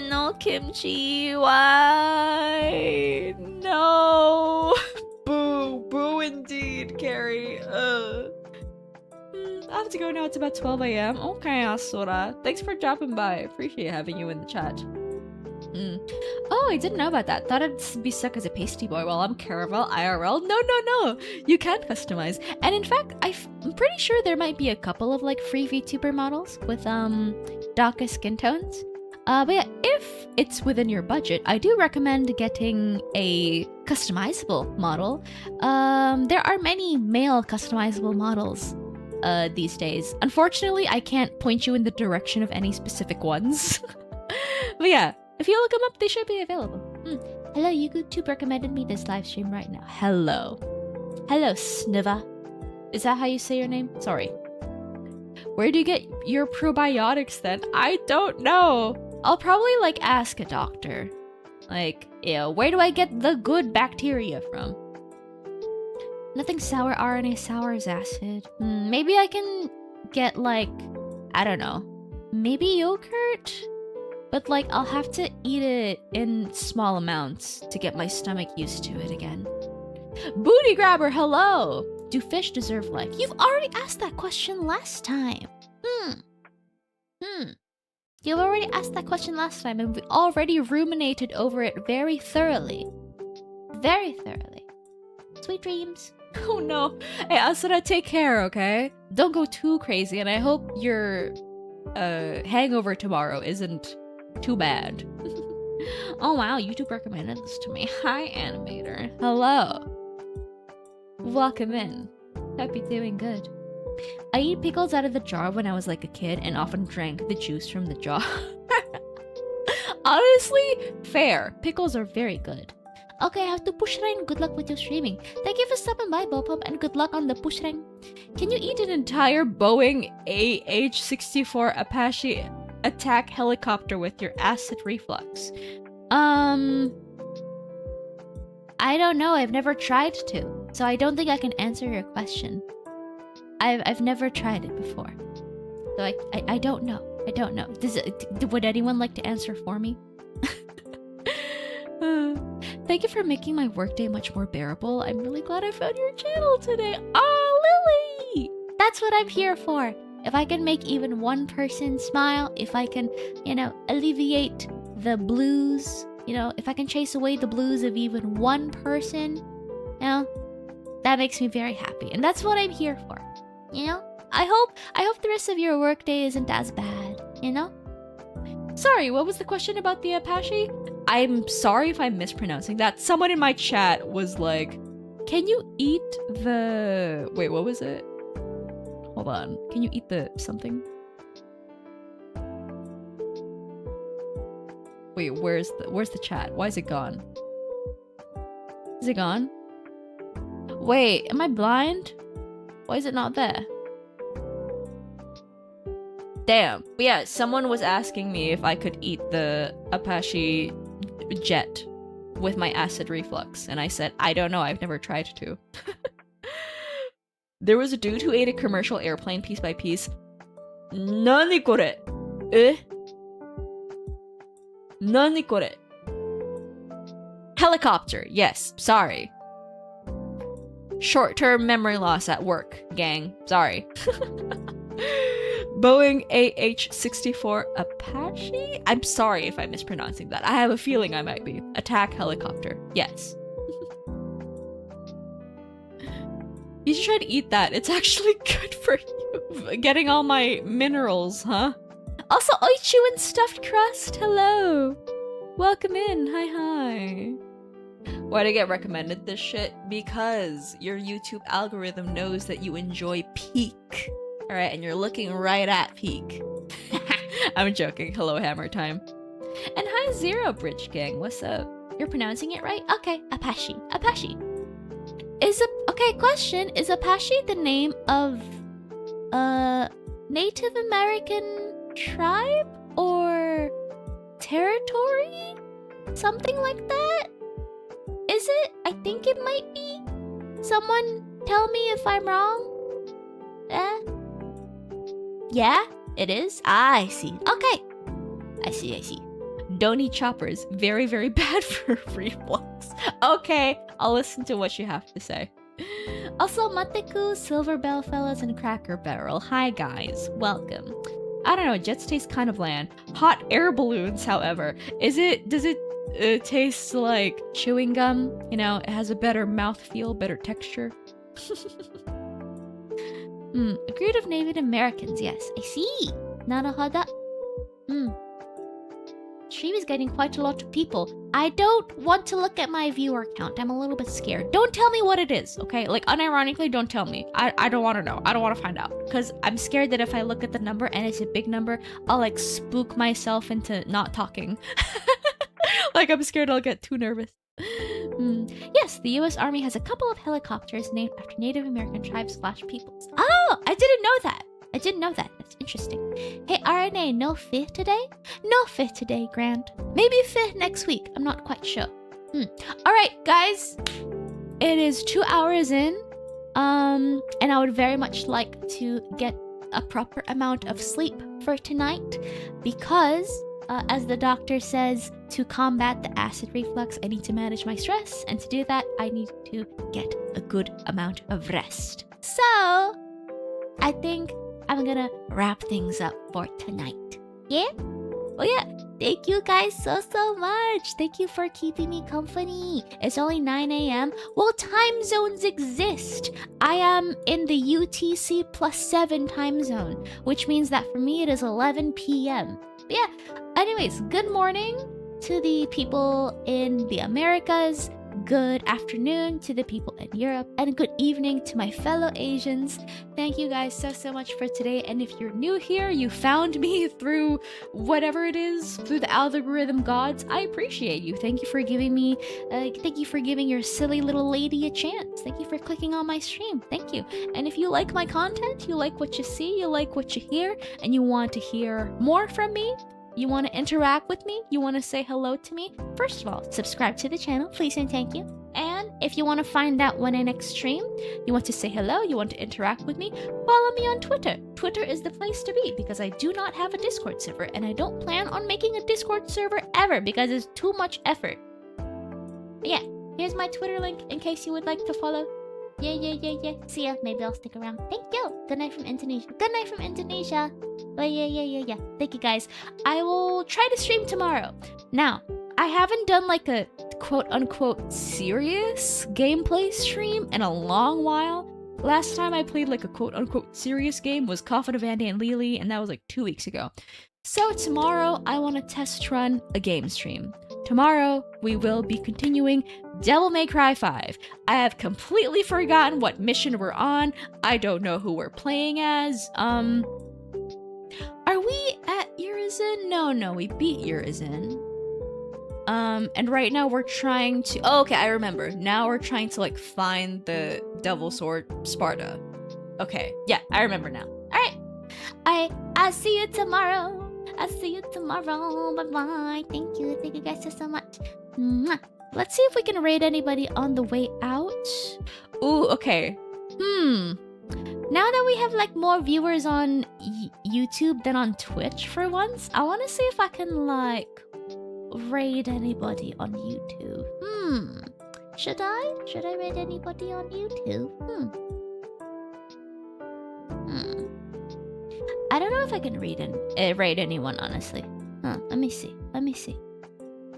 No kimchi, why? No. Boo indeed, Carrie. I have to go now. It's about 12 a.m. Okay, Asura. Thanks for dropping by. Appreciate having you in the chat. Oh, I didn't know about that. Thought I'd be stuck as a pasty boy while I'm Caravel IRL. No. You can customize. And in fact, I'm pretty sure there might be a couple of like free VTuber models with DACA skin tones. But yeah, if it's within your budget, I do recommend getting a customizable model. There are many male customizable models these days. Unfortunately, I can't point you in the direction of any specific ones. But yeah, if you look them up, they should be available. Hello, YouTube recommended me this live stream right now. Hello, Sniva. Is that how you say your name? Sorry. Where do you get your probiotics then? I don't know. I'll probably like ask a doctor. Like, yeah, where do I get the good bacteria from? Nothing sour. RNA sours acid. Maybe I can get like, I don't know, maybe yogurt? But like, I'll have to eat it in small amounts to get my stomach used to it again. Booty grabber, hello! Do fish deserve life? You've already asked that question last time. You've already asked that question last time, and we already ruminated over it very thoroughly. Very thoroughly. Sweet dreams. Oh no. Hey, Asura, take care, okay? Don't go too crazy, and I hope your hangover tomorrow isn't too bad. Oh wow, YouTube recommended this to me. Hi, animator. Hello. Welcome in. Hope you're doing good. I eat pickles out of the jar when I was like a kid and often drank the juice from the jar. Honestly, fair. Pickles are very good. Okay, I have to push rain. Good luck with your streaming. Thank you for stopping by, Bopum, and good luck on the push rain. Can you eat an entire Boeing AH-64 Apache attack helicopter with your acid reflux? I don't know. I've never tried to, so I don't think I can answer your question. I've never tried it before, so I don't know. I don't know. Would anyone like to answer for me? Thank you for making my workday much more bearable. I'm really glad I found your channel today. Oh, Lily! That's what I'm here for. If I can make even one person smile, if I can, alleviate the blues, if I can chase away the blues of even one person, that makes me very happy. And that's what I'm here for. I hope the rest of your workday isn't as bad, Sorry, what was the question about the Apache? I'm sorry if I'm mispronouncing that. Someone in my chat was like, can you eat the... Wait, what was it? Hold on. Can you eat the something? Wait, where's the chat? Why is it gone? Is it gone? Wait, am I blind? Why is it not there? Damn. But yeah, someone was asking me if I could eat the Apache jet with my acid reflux, and I said, I don't know, I've never tried to. There was a dude who ate a commercial airplane piece by piece. Nani kore? Nani kore? Helicopter. Yes. Sorry. Short-term memory loss at work, gang. Sorry. Boeing AH-64 Apache? I'm sorry if I'm mispronouncing that. I have a feeling I might be. Attack helicopter. Yes. You should try to eat that. It's actually good for you. Getting all my minerals, huh? Also, Oichu and Stuffed Crust. Hello. Welcome in. Hi. Why'd I get recommended this shit? Because your YouTube algorithm knows that you enjoy peak. Alright, and you're looking right at peak. I'm joking. Hello, Hammer Time. And hi, Zero Bridge Gang. What's up? You're pronouncing it right? Okay, Apache. Okay, question. Is Apache the name of a Native American tribe or territory? Something like that? Is it? I think it might be. Someone tell me if I'm wrong. Yeah, it is. I see. Okay. I see. Don't eat choppers. Very, very bad for reflux. Okay, I'll listen to what you have to say. Also, Mateku, Silver Bell Fellas, and Cracker Barrel. Hi, guys. Welcome. I don't know, Jets taste kind of bland. Hot air balloons, however. Does it taste like chewing gum? You know, it has a better mouthfeel, better texture. A group of Native Americans, yes. I see. Naruhodo. Stream is getting quite a lot of people. I don't want to look at my viewer count. I'm a little bit scared. Don't tell me what it is, okay? Like, unironically, don't tell me. I don't want to know. I don't want to find out. Because I'm scared that if I look at the number and it's a big number, I'll, like, spook myself into not talking. Like, I'm scared I'll get too nervous. Yes, the US Army has a couple of helicopters named after Native American tribes/peoples. Oh, I didn't know that. That's interesting. Hey, RNA, no fifth today? No fifth today, Grant. Maybe fifth next week. I'm not quite sure. Alright, guys. It is 2 hours in. And I would very much like to get a proper amount of sleep for tonight. Because, as the doctor says, to combat the acid reflux, I need to manage my stress. And to do that, I need to get a good amount of rest. So, I think I'm gonna wrap things up for tonight. Yeah? Oh yeah, thank you guys so much. Thank you for keeping me company. It's only 9 a.m. Well, time zones exist. I am in the UTC +7 time zone, which means that for me it is 11 p.m. But yeah, anyways, good morning to the people in the Americas. Good afternoon to the people in Europe, and good evening to my fellow Asians. Thank you guys so much for today. And if you're new here, you found me through whatever it is, through the algorithm gods, I appreciate you. Thank you for giving me, thank you for giving your silly little lady a chance. Thank you for clicking on my stream. Thank you. And if you like my content, you like what you see, you like what you hear, and you want to hear more from me, you want to interact with me, you want to say hello to me, first of all, subscribe to the channel, please and thank you. And if you want to find out when I next stream, you want to say hello, you want to interact with me, follow me on Twitter. Twitter is the place to be because I do not have a Discord server, and I don't plan on making a Discord server ever because it's too much effort. But yeah, here's my Twitter link in case you would like to follow. Yeah. See ya. Maybe I'll stick around. Thank you. Good night from Indonesia. Oh, yeah. Thank you, guys. I will try to stream tomorrow. Now, I haven't done like a quote-unquote serious gameplay stream in a long while. Last time I played like a quote-unquote serious game was Coffin of Andy and Lily, and that was like 2 weeks ago. So tomorrow, I want to test run a game stream. Tomorrow, we will be continuing Devil May Cry 5. I have completely forgotten what mission we're on. I don't know who we're playing as. Are we at Urizen? No, we beat Urizen. And right now we're trying to... Oh, okay, I remember. Now we're trying to, like, find the Devil Sword Sparta. Okay, yeah, I remember now. Alright. I'll see you tomorrow. Bye-bye. Thank you guys so much. Mwah. Let's see if we can raid anybody on the way out. Ooh, okay. Now that we have like more viewers on YouTube than on Twitch for once, I want to see if I can like... raid anybody on YouTube? Should I? Should I raid anybody on YouTube? I don't know if I can raid anyone, honestly. Let me see.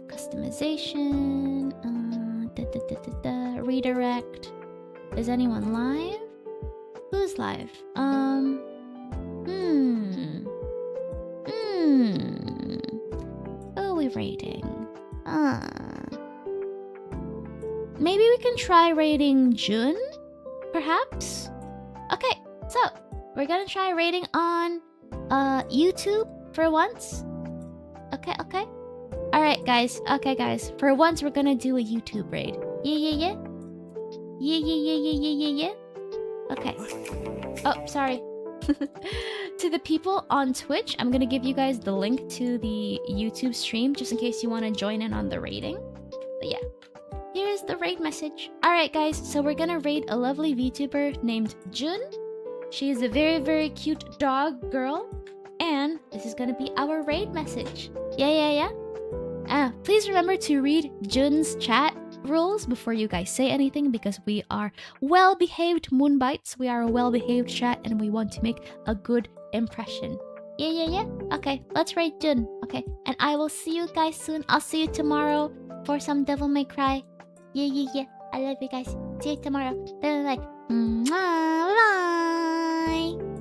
Customization. Redirect. Is anyone live? Who's live? Who are we raiding? Maybe we can try raiding Jun? Perhaps? Okay, so we're gonna try raiding on YouTube for once. Okay. Alright guys, for once we're gonna do a YouTube raid. Yeah. Okay. Oh, sorry. To the people on Twitch, I'm gonna give you guys the link to the YouTube stream just in case you want to join in on the raiding. But yeah, here's the raid message. Alright guys, so we're gonna raid a lovely VTuber named Jun. She is a very, very cute dog girl. And this is gonna be our raid message. Yeah. Please remember to read Jun's chat rules before you guys say anything, because we are well-behaved Moonbites. We are a well-behaved chat and we want to make a good impression. Yeah. Okay, let's raid Jun. Okay, and I will see you guys soon. I'll see you tomorrow for some Devil May Cry. Yeah. I love you guys. See you tomorrow. Bye. Bye.